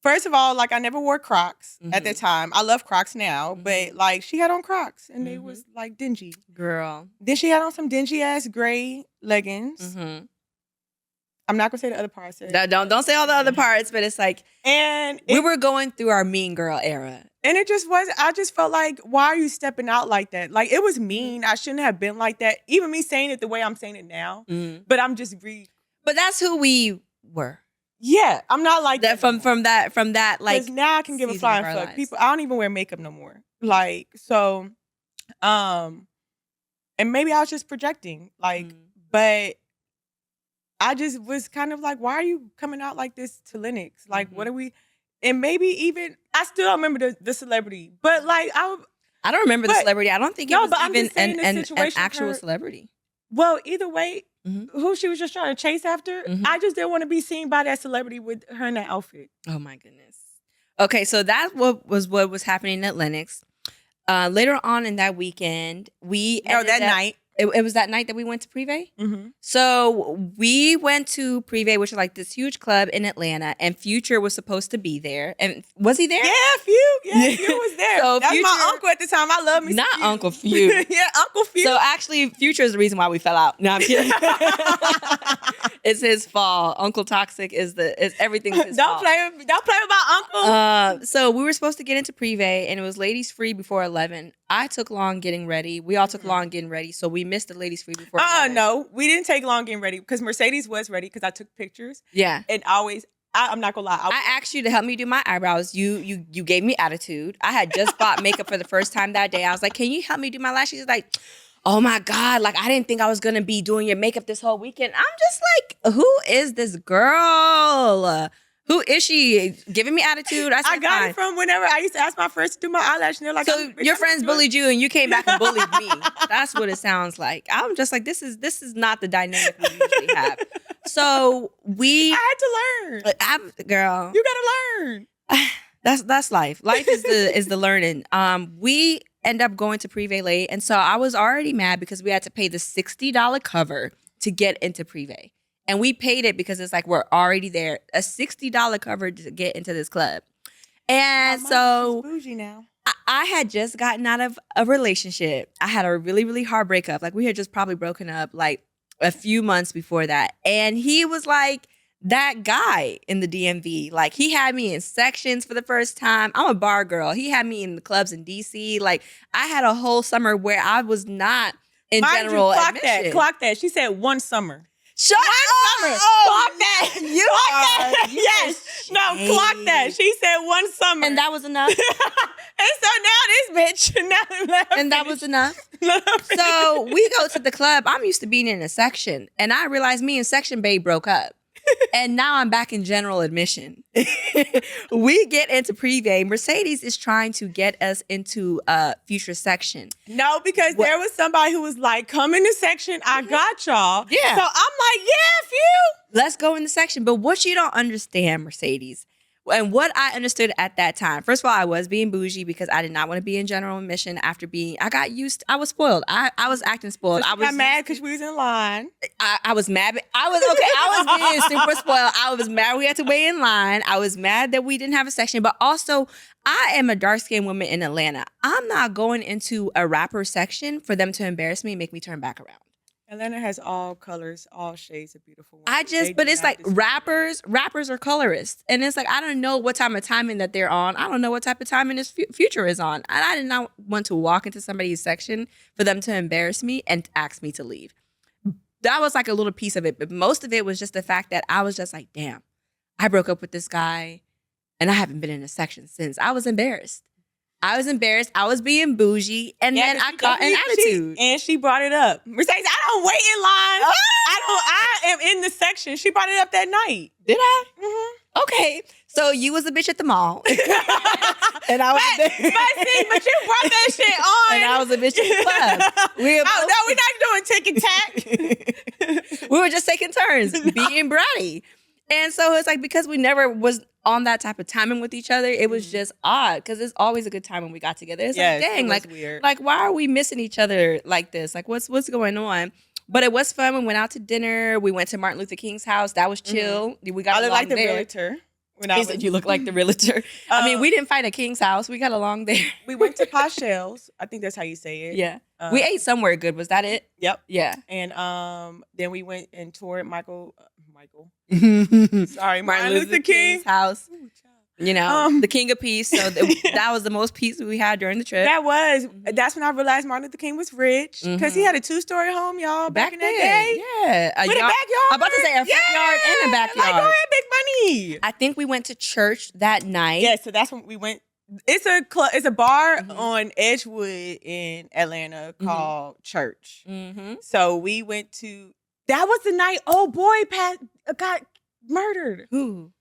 B: First of all, like I never wore Crocs at the time. I love Crocs now, but like she had on Crocs and they was like dingy.
A: Girl.
B: Then she had on some dingy ass gray leggings.
A: Mm-hmm.
B: I'm not gonna say the other parts.
A: Don't say all the other parts, but it's like,
B: and
A: we were going through our mean girl era.
B: And it just was, I just felt like, why are you stepping out like that? Like it was mean. I shouldn't have been like that. Even me saying it the way I'm saying it now. But I'm just
A: But that's who we were.
B: Yeah, I'm not like
A: that from that like.
B: Because now I can give a flying fuck.
A: Lives.
B: People, I don't even wear makeup no more. Like so, and maybe I was just projecting. Like, but I just was kind of like, why are you coming out like this to Lennox? Like, what are we? And maybe even I still don't remember the celebrity, but like I
A: don't remember the celebrity. I don't think it was even an actual celebrity.
B: Well, either way. Who she was just trying to chase after. I just didn't want to be seen by that celebrity with her in that outfit.
A: Oh my goodness. Okay, so that what was happening at Lennox. Later on in that weekend, night. It was that night that we went to Privé. So we went to Privé, which is like this huge club in Atlanta, and Future was supposed to be there. And was he there?
B: Yeah, Future was there. So that's my uncle at the time. I love me.
A: Not Future. Uncle Few.
B: Yeah, Uncle Few.
A: So actually, Future is the reason why we fell out. No, I'm kidding. It's his fault. Uncle Toxic is everything's his fault.
B: Don't play with my uncle.
A: So we were supposed to get into Privé, and it was ladies free before 11. I took long getting ready. We all took long getting ready, so we missed the ladies free before.
B: No, we didn't take long getting ready because Mercedes was ready because I took pictures.
A: Yeah,
B: and I'm not gonna lie.
A: I asked you to help me do my eyebrows. You gave me attitude. I had just bought makeup for the first time that day. I was like, "Can you help me do my lashes?" She's like, "Oh my God, like I didn't think I was gonna be doing your makeup this whole weekend." I'm just like, "Who is this girl? Who is she giving me attitude?" I
B: got it from whenever I used to ask my friends to do my eyelash, and they're like,
A: "So your friends bullied you, and you came back and bullied me." That's what it sounds like. I'm just like, this is not the dynamic we usually have. So I
B: had to learn.
A: Girl,
B: you gotta learn.
A: That's life. Life is the learning. We end up going to Privé late, and so I was already mad because we had to pay the $60 cover to get into Privé. And we paid it because it's like we're already there. A $60 cover to get into this club. And so
B: bougie now.
A: I had just gotten out of a relationship. I had a really, really hard breakup. Like we had just probably broken up like a few months before that. And he was like that guy in the DMV. Like he had me in sections for the first time. I'm a bar girl. He had me in the clubs in DC. Like I had a whole summer where I was not in general admission.
B: Clock that. She said one summer.
A: Shut up!
B: Clock that.
A: You
B: clock that. Yes. No, clock that. She said one summer.
A: And that was enough?
B: And so now this bitch.
A: And that was enough? So we go to the club. I'm used to being in a section. And I realized me and Section Babe broke up. And now I'm back in general admission. We get into Privé. Mercedes is trying to get us into Future section.
B: No, because there was somebody who was like, come in the section. I got y'all.
A: Yeah.
B: So I'm like, yeah, Few.
A: Let's go in the section. But what you don't understand, Mercedes, And what I understood at that time, first of all, I was being bougie because I did not want to be in general admission after I was spoiled. I was acting spoiled.
B: So
A: I was
B: mad because we was in line.
A: I was mad. I was being super spoiled. I was mad we had to wait in line. I was mad that we didn't have a section. But also, I am a dark-skinned woman in Atlanta. I'm not going into a rapper section for them to embarrass me and make me turn back around.
B: Atlanta has all colors, all shades of beautiful women.
A: But it's like rappers are colorists. And it's like, I don't know what time of timing that they're on. I don't know what type of timing this future is on. And I did not want to walk into somebody's section for them to embarrass me and ask me to leave. That was like a little piece of it. But most of it was just the fact that I was just like, damn, I broke up with this guy and I haven't been in a section since. I was embarrassed. I was being bougie, and then I caught an attitude.
B: And she brought it up. Mercedes, I don't wait in line. I am in the section. She brought it up that night.
A: Did I?
B: Mm-hmm.
A: Okay. So you was a bitch at the mall. And I was
B: but you brought that shit on.
A: And I was a bitch at the club.
B: We're not doing tick and tack.
A: We were just taking turns being bratty. And so it's like, because we never was on that type of timing with each other, it was just odd, because it's always a good time when we got together. It's like, dang,
B: weird.
A: Like, why are we missing each other like this? Like, what's going on? But it was fun. We went out to dinner. We went to Martin Luther King's house. That was chill. We got along
B: like the
A: there.
B: realtor.
A: He said, you look like the realtor. I mean, we didn't find a King's house. We got along there.
B: We went to Pashel's. I think that's how you say it.
A: Yeah. We ate somewhere good. Was that it?
B: Yep.
A: Yeah.
B: And then we went and toured Martin
A: Luther King's house. You know, the king of peace. So that was the most peace we had during the trip.
B: That's when I realized Martin Luther King was rich, because he had a 2-story home, y'all, back in that day.
A: Yeah.
B: With a backyard.
A: I'm about to say a front yard and a backyard.
B: Like, go ahead, big money.
A: I think we went to church that night.
B: Yeah, so that's when we went. It's a bar on Edgewood in Atlanta called Church. So we went to, that was the night old boy got murdered.
A: Who?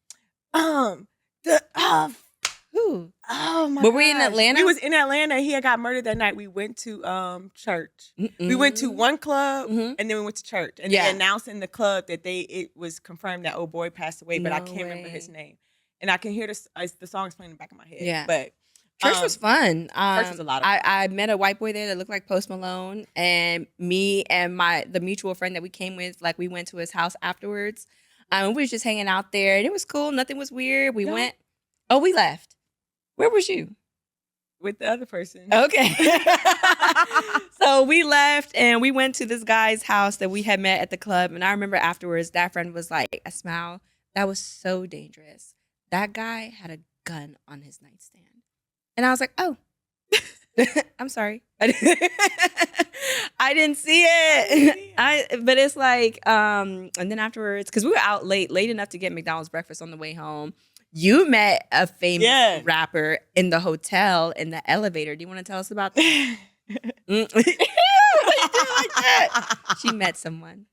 B: Who? Oh my!
A: Were we in Atlanta?
B: We was in Atlanta. He had got murdered that night. We went to church. We went to one club and then we went to church. And they announced in the club that it was confirmed that old boy passed away, but I can't remember his name. And I can hear the songs playing in the back of my head.
A: Yeah,
B: but
A: church was fun.
B: Church was a lot of fun.
A: I met a white boy there that looked like Post Malone, and me and the mutual friend that we came with, like, we went to his house afterwards. We was just hanging out there, and it was cool. Nothing was weird. We went. Oh, we left. Where was you?
B: With the other person.
A: Okay. So we left, and we went to this guy's house that we had met at the club. And I remember afterwards, that friend was like, a smile. That was so dangerous. That guy had a gun on his nightstand. And I was like, oh, I'm sorry. I didn't see it. But it's like, and then afterwards, because we were out late enough to get McDonald's breakfast on the way home. You met a famous rapper in the hotel in the elevator. Do you want to tell us about that? Why you doing like that? She met someone.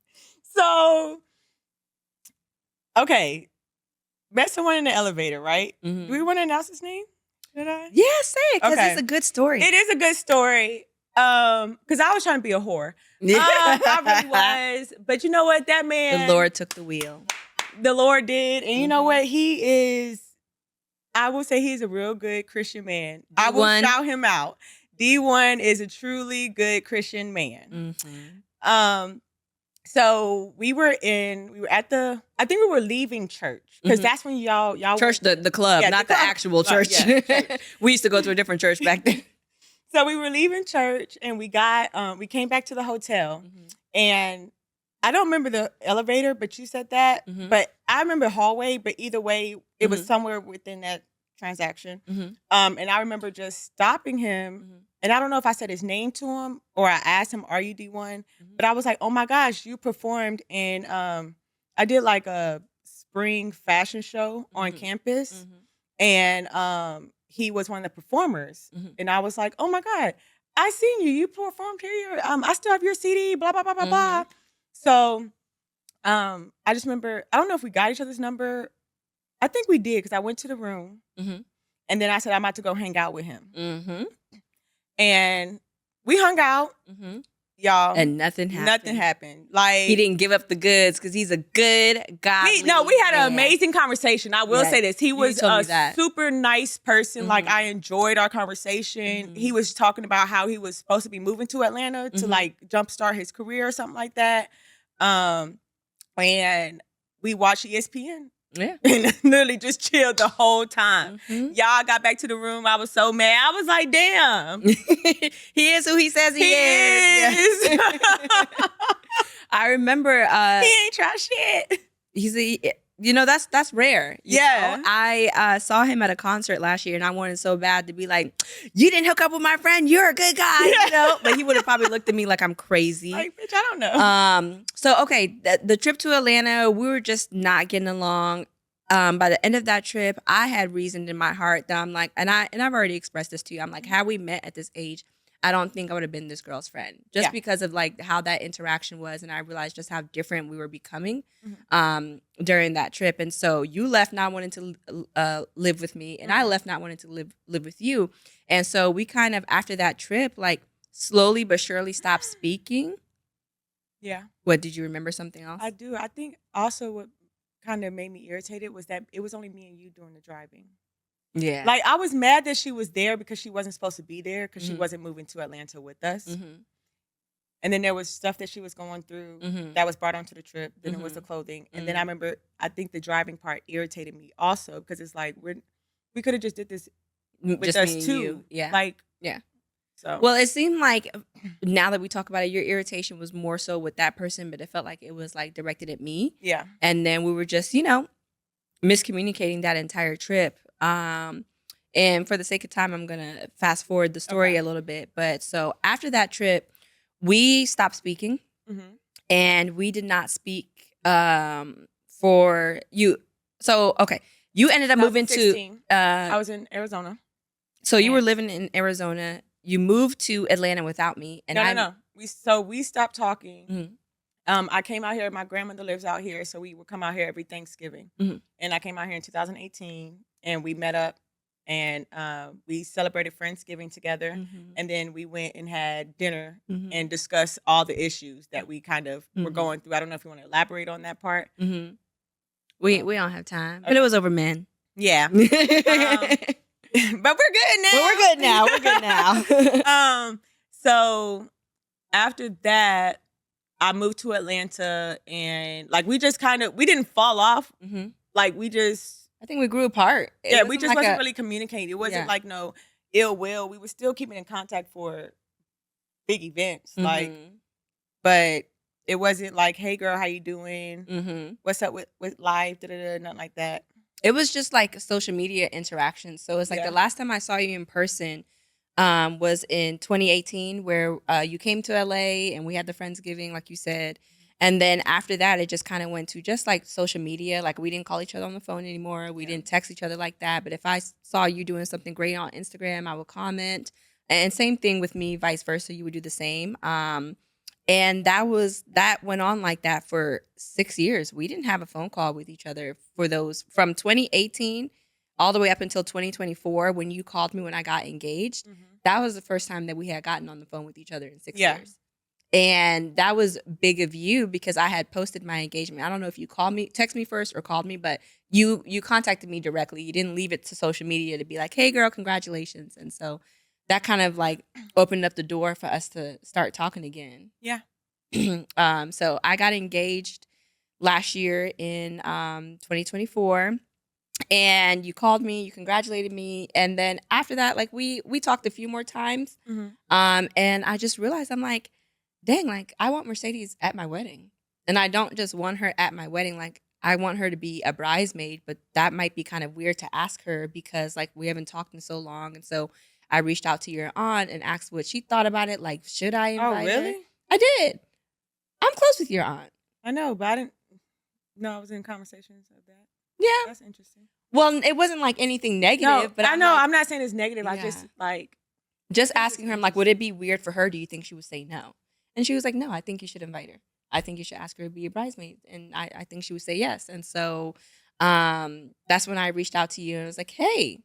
B: So, okay. Met someone in the elevator, right? Do we want to announce his name? Should I?
A: Yeah, say it, because it's a good story.
B: It is a good story. Because I was trying to be a whore. I really was. But you know what? That man...
A: The Lord took the wheel.
B: The Lord did. And you know what? I will say he's a real good Christian man.
A: D1.
B: I will shout him out. D1 is a truly good Christian man. So I think we were leaving church, because that's when y'all
A: church, the club, not the actual church. Church. We used to go to a different church back then.
B: So we were leaving church, and we came back to the hotel, and I don't remember the elevator, but you said that. But I remember hallway, but either way, it was somewhere within that transaction. And I remember just stopping him. And I don't know if I said his name to him or I asked him, are you D1? But I was like, oh my gosh, you performed in, I did like a spring fashion show on campus. And he was one of the performers. And I was like, oh my God, I seen you. You performed here. I still have your CD, blah, blah, blah, blah, blah. So I just remember, I don't know if we got each other's number. I think we did, because I went to the room. And then I said, I'm about to go hang out with him. And we hung out. y'all.
A: And nothing happened.
B: Nothing happened. Like,
A: he didn't give up the goods because he's a good guy.
B: We had an amazing conversation. I will say this. He was a super nice person. Like, I enjoyed our conversation. He was talking about how he was supposed to be moving to Atlanta to like jumpstart his career or something like that. And we watched ESPN.
A: Yeah.
B: And literally just chilled the whole time. Y'all got back to the room. I was so mad. I was like, damn.
A: He is who he says he is. I remember
B: he ain't try shit.
A: That's rare. You
B: Yeah.
A: know? I saw him at a concert last year and I wanted so bad to be like, you didn't hook up with my friend, you're a good guy, you know? But he would have probably looked at me like I'm crazy.
B: Like, bitch, I don't know.
A: So okay, the trip to Atlanta, we were just not getting along. By the end of that trip, I had reasoned in my heart that I'm like, and I've already expressed this to you. I'm like, had we met at this age, I don't think I would have been this girl's friend, just because of like how that interaction was, and I realized just how different we were becoming during that trip. And so you left not wanting to live with me, and I left not wanting to live with you. And so we kind of, after that trip, like slowly but surely stopped speaking.
B: Yeah.
A: What, did you remember something else?
B: I do. I think also what kind of made me irritated was that it was only me and you doing the driving.
A: Yeah.
B: Like, I was mad that she was there because she wasn't supposed to be there because she wasn't moving to Atlanta with us. And then there was stuff that she was going through that was brought onto the trip. Then it was the clothing. And then I remember, I think the driving part irritated me also because it's like, we could have just did this with
A: just
B: us too.
A: You. Yeah.
B: Like,
A: yeah.
B: So.
A: Well, it seemed like now that we talk about it, your irritation was more so with that person, but it felt like it was like directed at me.
B: Yeah.
A: And then we were just, miscommunicating that entire trip. And for the sake of time, I'm going to fast forward the story a little bit. But so after that trip, we stopped speaking and we did not speak for you. So, okay. You ended up moving to...
B: I was in Arizona.
A: So you were living in Arizona. You moved to Atlanta without me. And
B: No. We stopped talking. I came out here. My grandmother lives out here, so we would come out here every Thanksgiving. And I came out here in 2018, and we met up, and we celebrated Friendsgiving together. And then we went and had dinner and discussed all the issues that we kind of were going through. I don't know if you want to elaborate on that part.
A: We don't have time, but it was over men.
B: Yeah. But we're good now. So after that, I moved to Atlanta, and like we didn't fall off. Like I
A: think we grew apart.
B: We just wasn't really communicating. It wasn't like no ill will. We were still keeping in contact for big events, like, but it wasn't like, hey girl, how you doing? What's up with life? Nothing like that.
A: It was just like social media interaction. So it's like the last time I saw you in person was in 2018, where you came to LA and we had the Friendsgiving, like you said. And then after that, it just kind of went to just like social media. Like, we didn't call each other on the phone anymore. We didn't text each other like that. But if I saw you doing something great on Instagram, I would comment. And same thing with me, vice versa. You would do the same. And that went on like that for 6 years. We didn't have a phone call with each other for those from 2018 all the way up until 2024, when you called me when I got engaged. That was the first time that we had gotten on the phone with each other in 6 years. And that was big of you because I had posted my engagement. I don't know if you text me first or called me, but you contacted me directly. You didn't leave it to social media to be like, hey girl, congratulations. And so that kind of like opened up the door for us to start talking again.
B: Yeah.
A: So I got engaged last year in 2024, and you called me, you congratulated me, and then after that, like we talked a few more times, and I just realized, I'm like, dang, like I want Mercedes at my wedding, and I don't just want her at my wedding, like I want her to be a bridesmaid, but that might be kind of weird to ask her because like we haven't talked in so long, and so I reached out to your aunt and asked what she thought about it. Like, should I invite her?
B: Oh, really?
A: I did. I'm close with your aunt.
B: I know, but I didn't. No, I was in conversations of that.
A: Yeah.
B: That's interesting.
A: Well, it wasn't like anything negative, but
B: I know.
A: like,
B: I'm not saying it's negative. I just like.
A: Just asking her, I'm like, would it be weird for her? Do you think she would say no? And she was like, no, I think you should invite her. I think you should ask her to be a bridesmaid. And I think she would say yes. And so that's when I reached out to you and I was like, hey,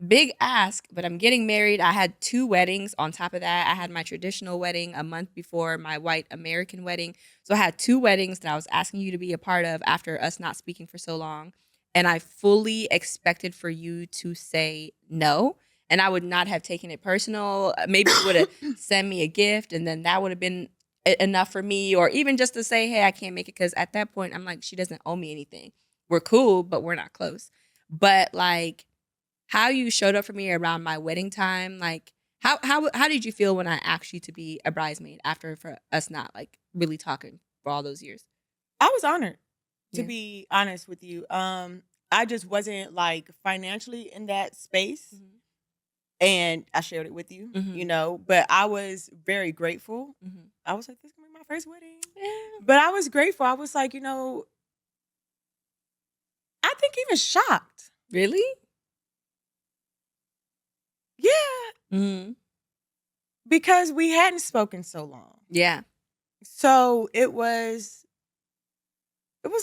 A: big ask, but I'm getting married. I had 2 weddings on top of that. I had my traditional wedding a month before my white American wedding. So I had 2 weddings that I was asking you to be a part of after us not speaking for so long. And I fully expected for you to say no. And I would not have taken it personal. Maybe you would have sent me a gift, and then that would have been enough for me. Or even just to say, hey, I can't make it. Because at that point, I'm like, she doesn't owe me anything. We're cool, but we're not close. But like, how you showed up for me around my wedding time, like how did you feel when I asked you to be a bridesmaid after for us not like really talking for all those years?
B: I was honored, to
A: Yeah.
B: be honest with you. I just wasn't like financially in that space,
A: Mm-hmm.
B: and I shared it with you,
A: Mhm.
B: but I was very grateful.
A: Mm-hmm.
B: I was like, this is gonna be my first wedding.
A: Yeah.
B: But I was grateful. I was like, I think even shocked.
A: Really?
B: Yeah,
A: Mm-hmm.
B: because we hadn't spoken so long.
A: Yeah.
B: So it was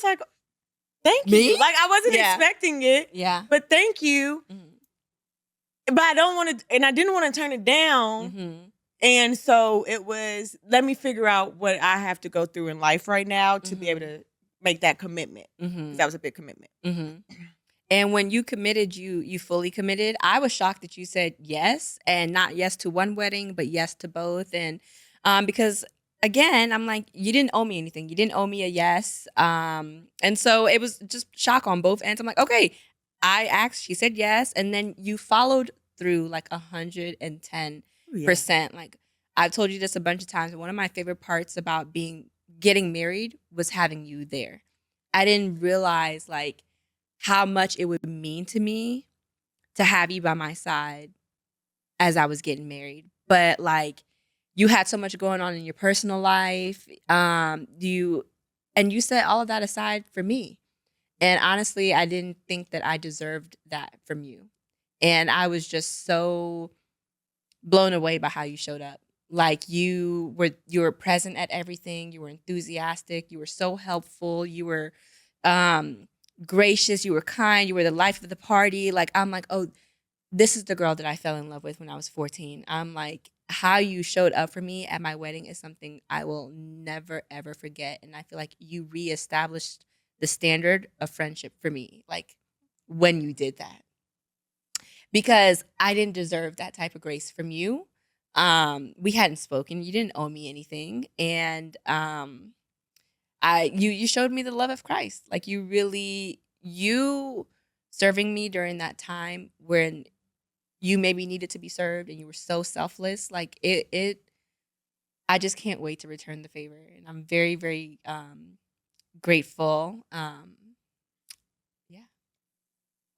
B: like, thank
A: Me?
B: you. Like I wasn't
A: Yeah.
B: expecting it,
A: Yeah.
B: but thank you.
A: Mm-hmm.
B: But I don't want to, and I didn't want to turn it down.
A: Mm-hmm.
B: And so it was, let me figure out what I have to go through in life right now to be able to make that commitment.
A: Mm-hmm.
B: That was a big commitment.
A: Mm-hmm. And when you committed, you fully committed. I was shocked that you said yes, and not yes to one wedding, but yes to both. And because again, I'm like, you didn't owe me anything. You didn't owe me a yes. And so it was just shock on both ends. I'm like, okay, I asked, she said yes, and then you followed through like 110%. Like I've told you this a bunch of times. One of my favorite parts about getting married was having you there. I didn't realize like how much it would mean to me to have you by my side as I was getting married. But like you had so much going on in your personal life. You set all of that aside for me. And honestly, I didn't think that I deserved that from you. And I was just so blown away by how you showed up. Like you were present at everything. You were enthusiastic. You were so helpful. You were gracious. You were kind. You were the life of the party. Like I'm like, oh, this is the girl that I fell in love with when I was 14. I'm like, how you showed up for me at my wedding is something I will never ever forget. And I feel like you reestablished the standard of friendship for me. Like when you did that, because I didn't deserve that type of grace from you. We hadn't spoken. You didn't owe me anything, and you showed me the love of Christ. Like you serving me during that time when you maybe needed to be served, and you were so selfless. Like it. I just can't wait to return the favor, and I'm very very grateful. Yeah.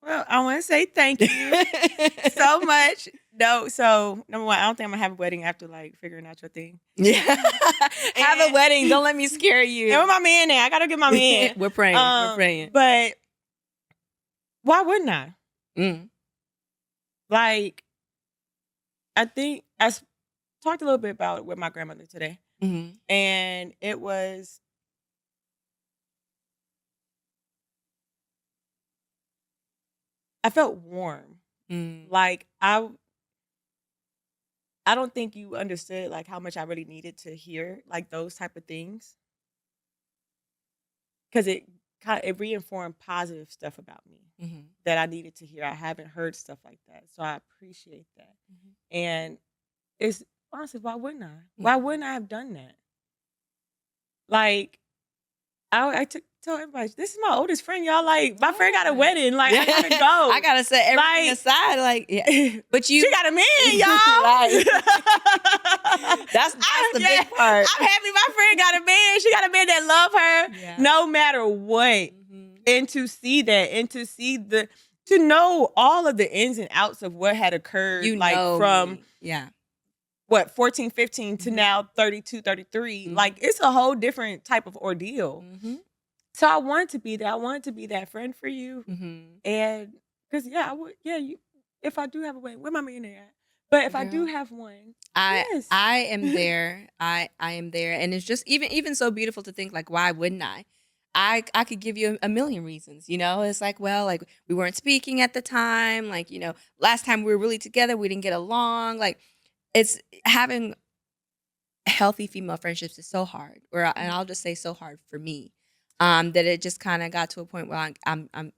B: Well, I want to say thank you so much. No, so number one, I don't think I'm gonna have a wedding after like figuring out your thing.
A: Yeah. Have a wedding. Don't let me scare you.
B: And with my man there, I gotta get my man.
A: We're praying. We're praying.
B: But why wouldn't I?
A: Mm.
B: Like, I think I talked a little bit about it with my grandmother today, and it was. I felt warm. Like I don't think you understood like how much I really needed to hear like those type of things, because it reinformed positive stuff about me that I needed to hear. I haven't heard stuff like that, so I appreciate that. And it's honestly, why wouldn't I? Why wouldn't I have done that? Like I tell everybody, this is my oldest friend, y'all. Like, my friend got a wedding. Like, I gotta go.
A: I gotta set everything aside. Like, yeah. But
B: she got a man, y'all.
A: Right. That's the big part.
B: I'm happy my friend got a man. She got a man that love her no matter what. And to see that, and to know all of the ins and outs of what had occurred, from 14, 15 to now 32, 33. Like, it's a whole different type of ordeal. So I wanted to be that. I wanted to be that friend for you. And because I would, if I do have a wedding, where my man at? But if I do have one,
A: I am there. I am there. And it's just even so beautiful to think, like, why wouldn't I? I could give you a million reasons, you know? It's like, well, like we weren't speaking at the time. Like, you know, last time we were really together, we didn't get along. Like it's having healthy female friendships is so hard, and I'll just say so hard for me, that it just kind of got to a point where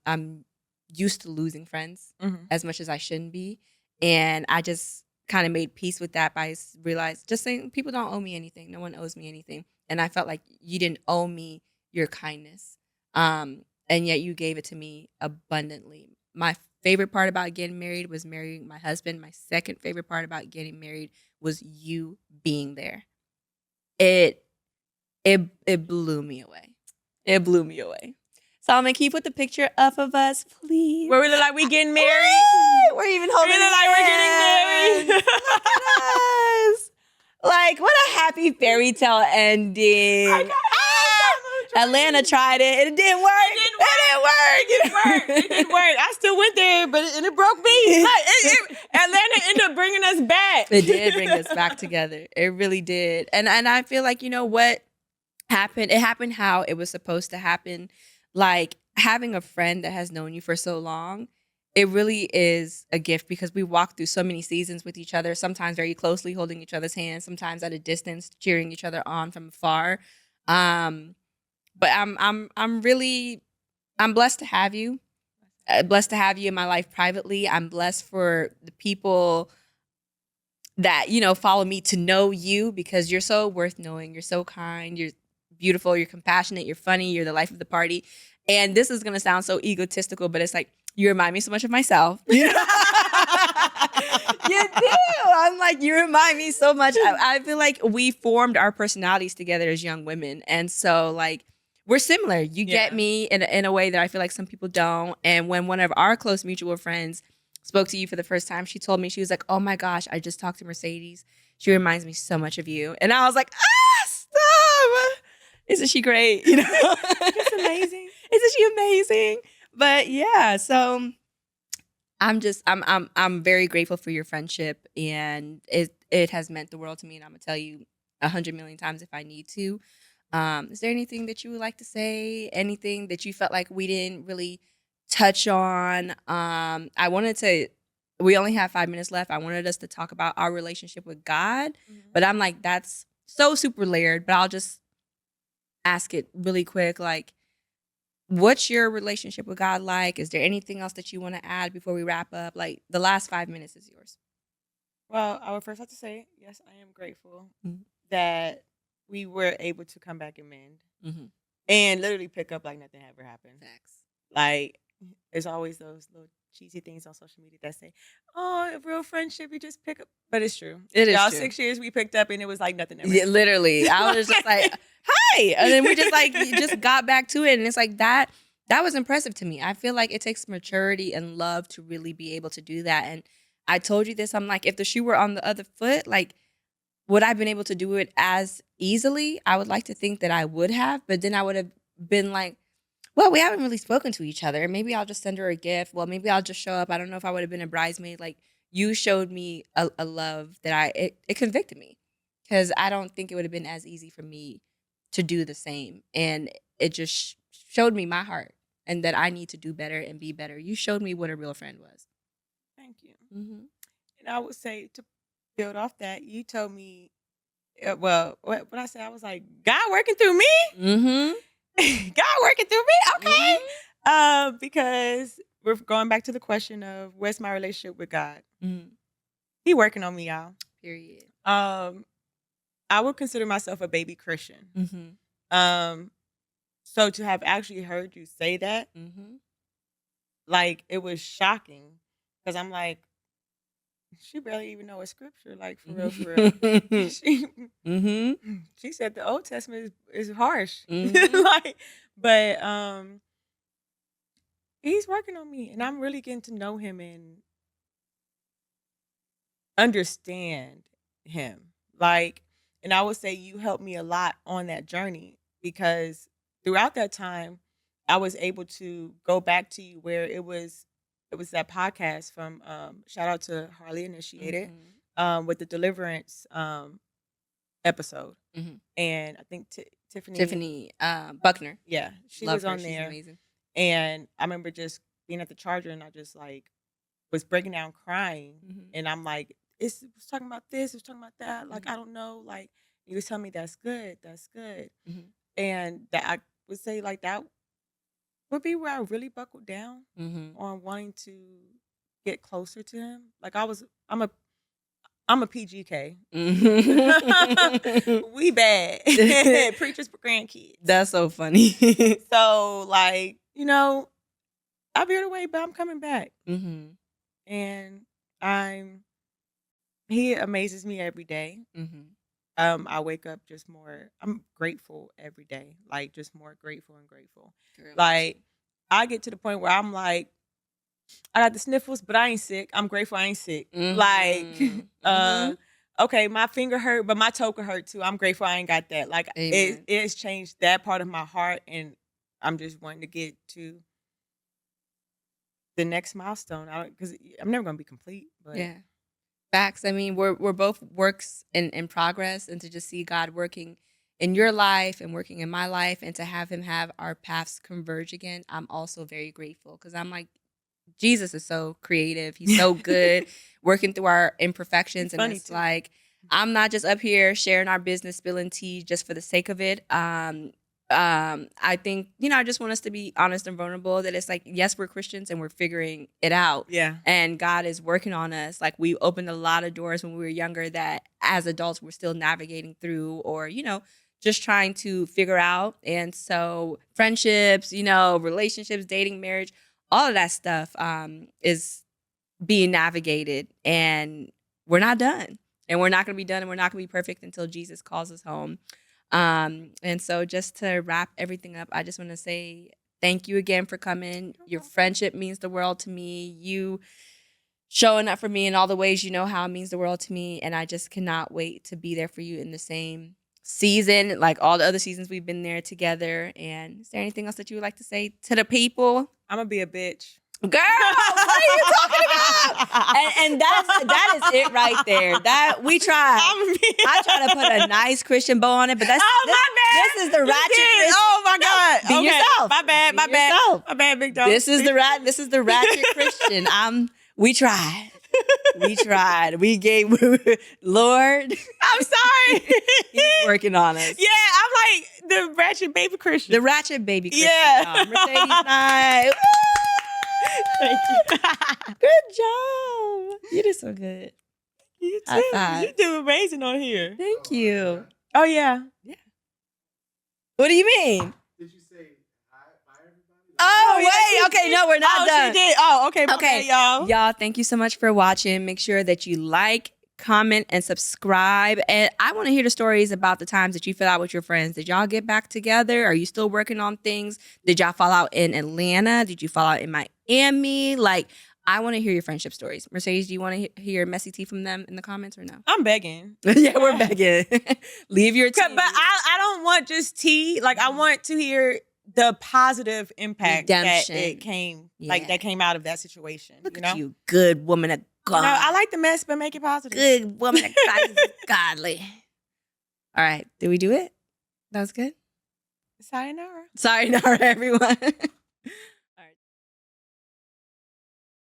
A: I'm used to losing friends as much as I shouldn't be, and I just kind of made peace with that by realized just saying people don't owe me anything, no one owes me anything, and I felt like you didn't owe me your kindness, and yet you gave it to me abundantly. My favorite part about getting married was marrying my husband. My second favorite part about getting married was you being there. It blew me away. It blew me away. Solomon, can you put the picture up of us, please?
B: Where we look like we getting married.
A: We're even holding
B: We look like we're getting married.
A: Look at us. Like, what a happy fairy tale ending. Atlanta tried it and it didn't work.
B: It didn't work. I still went there, but it broke me. Like, Atlanta ended up bringing us back.
A: It did bring us back together. It really did. And I feel like, you know what happened? It happened how it was supposed to happen. Like having a friend that has known you for so long, it really is a gift because we walked through so many seasons with each other, sometimes very closely holding each other's hands, sometimes at a distance, cheering each other on from afar. But I'm blessed to have you. Blessed to have you in my life privately. I'm blessed for the people that, you know, follow me to know you because you're so worth knowing. You're so kind. You're beautiful. You're compassionate. You're funny. You're the life of the party. And this is going to sound so egotistical, but it's like, you remind me so much of myself. You know? You do. I'm like, you remind me so much. I feel like we formed our personalities together as young women. And so like, we're similar. You get me in a way that I feel like some people don't. And when one of our close mutual friends spoke to you for the first time, she told me, she was like, oh my gosh, I just talked to Mercedes. She reminds me so much of you. And I was like, stop. Isn't she great? You know,
B: It's amazing.
A: Isn't she amazing? But yeah, so I'm very grateful for your friendship, and it has meant the world to me. And I'm gonna tell you 100 million times if I need to. Is there anything that you would like to say? Anything that you felt like we didn't really touch on? We only have 5 minutes left. I wanted us to talk about our relationship with God, but I'm like, that's so super layered, but I'll just ask it really quick. Like, what's your relationship with God like? Is there anything else that you want to add before we wrap up? Like, the last 5 minutes is yours.
B: Well, I would first have to say, yes, I am grateful that we were able to come back and mend and literally pick up like nothing ever happened.
A: Facts.
B: Like, there's always those little cheesy things on social media that say, oh, a real friendship, you just pick up. But it's true.
A: It is
B: Y'all,
A: true.
B: 6 years we picked up and it was like nothing ever
A: Yeah, literally. I was just like, hi. And then we just like, just got back to it. And it's like that was impressive to me. I feel like it takes maturity and love to really be able to do that. And I told you this, I'm like, if the shoe were on the other foot, like, would I have been able to do it as easily? I would like to think that I would have, but then I would have been like, well, we haven't really spoken to each other. Maybe I'll just send her a gift. Well, maybe I'll just show up. I don't know if I would have been a bridesmaid. Like, you showed me a love that it convicted me, because I don't think it would have been as easy for me to do the same. And it just showed me my heart and that I need to do better and be better. You showed me what a real friend was.
B: Thank you. And I would say, to build off that, you told me, well, what I said, I was like, God working through me? God working through me? Okay. Because we're going back to the question of where's my relationship with God? He working on me, y'all.
A: Period.
B: I would consider myself a baby Christian. So to have actually heard you say that, like, it was shocking, because I'm like, she barely even know a scripture, like, for real, for real. She said the Old Testament is harsh. Like, but he's working on me, and I'm really getting to know him and understand him. Like, and I would say you helped me a lot on that journey, because throughout that time, I was able to go back to you where it was that podcast from shout out to Harley Initiated with the deliverance episode. And I think
A: Tiffany Buckner.
B: Yeah, she
A: Love
B: was
A: her.
B: on
A: She's
B: there.
A: amazing.
B: And I remember just being at the charger, and I just like was breaking down crying. And I'm like, it was talking about this, it was talking about that. Like, I don't know. Like, he was telling me that's good. And that I would say like that would be where I really buckled down on wanting to get closer to him. Like I'm a PGK. We bad. Preachers for grandkids.
A: That's so funny.
B: So like, I'll veered away, but I'm coming back. And he amazes me every day. I wake up just more, I'm grateful every day. Like just more grateful and grateful. Like I get to the point where I'm like, I got the sniffles, but I ain't sick. I'm grateful I ain't sick. Like, okay, my finger hurt, but my toe could hurt too. I'm grateful I ain't got that. Like it's changed that part of my heart, and I'm just wanting to get to the next milestone. Because I'm never gonna be complete. But
A: yeah, facts. I mean, we're both works in progress, and to just see God working in your life and working in my life, and to have Him have our paths converge again, I'm also very grateful, because I'm like, Jesus is so creative. He's so good working through our imperfections. And it's like, I'm not just up here sharing our business, spilling tea just for the sake of it. I think, I just want us to be honest and vulnerable, that it's like, yes, we're Christians and we're figuring it out.
B: Yeah.
A: And God is working on us. Like, we opened a lot of doors when we were younger that as adults we're still navigating through, or, just trying to figure out. And so friendships, relationships, dating, marriage, all of that stuff is being navigated, and we're not done, and we're not going to be done, and we're not going to be perfect until Jesus calls us home. And so just to wrap everything up, I just want to say thank you again for coming. Your friendship means the world to me. You showing up for me in all the ways how it means the world to me, and I just cannot wait to be there for you in the same season, like all the other seasons we've been there together. And is there anything else that you would like to say to the people?
B: I'm gonna be a bitch.
A: Girl, what are you talking about? And that is it right there. That we tried. I tried to put a nice Christian bow on it, but this is the ratchet Christian.
B: Oh my God.
A: Be yourself.
B: My bad. My bad, big dog.
A: This is the ratchet Christian. We tried. We gave Lord.
B: I'm sorry.
A: He's working on us.
B: Yeah, I'm like the ratchet baby Christian.
A: The ratchet baby Christian.
B: Yeah.
A: Mercedes Night.
B: Thank you.
A: Good job. You did so good.
B: You
A: High
B: too.
A: five.
B: You do amazing on here.
A: Thank you.
B: Oh yeah.
A: Yeah. What do you mean?
C: Did you say hi, bye, everybody?
A: Oh, wait. Okay, no, we're not done.
B: She did. Oh, okay.
A: Okay,
B: y'all.
A: Y'all, thank you so much for watching. Make sure that you like, comment, and subscribe. And I want to hear the stories about the times that you fell out with your friends. Did y'all get back together? Are you still working on things? Did y'all fall out in Atlanta? Did you fall out in Miami? Like, I want to hear your friendship stories. Mercedes, do you want to hear messy tea from them in the comments or no?
B: I'm begging.
A: Yeah, we're begging. Leave your tea.
B: But I don't want just tea. Like, I want to hear the positive impact
A: Redemption.
B: that it came, like that came out of that situation.
A: Look
B: you
A: at
B: know,
A: you, good woman of God.
B: No, I like the mess, but make it positive.
A: Good woman of God is godly. All right, did we do it? That was good.
B: Sayonara.
A: Sayonara, everyone.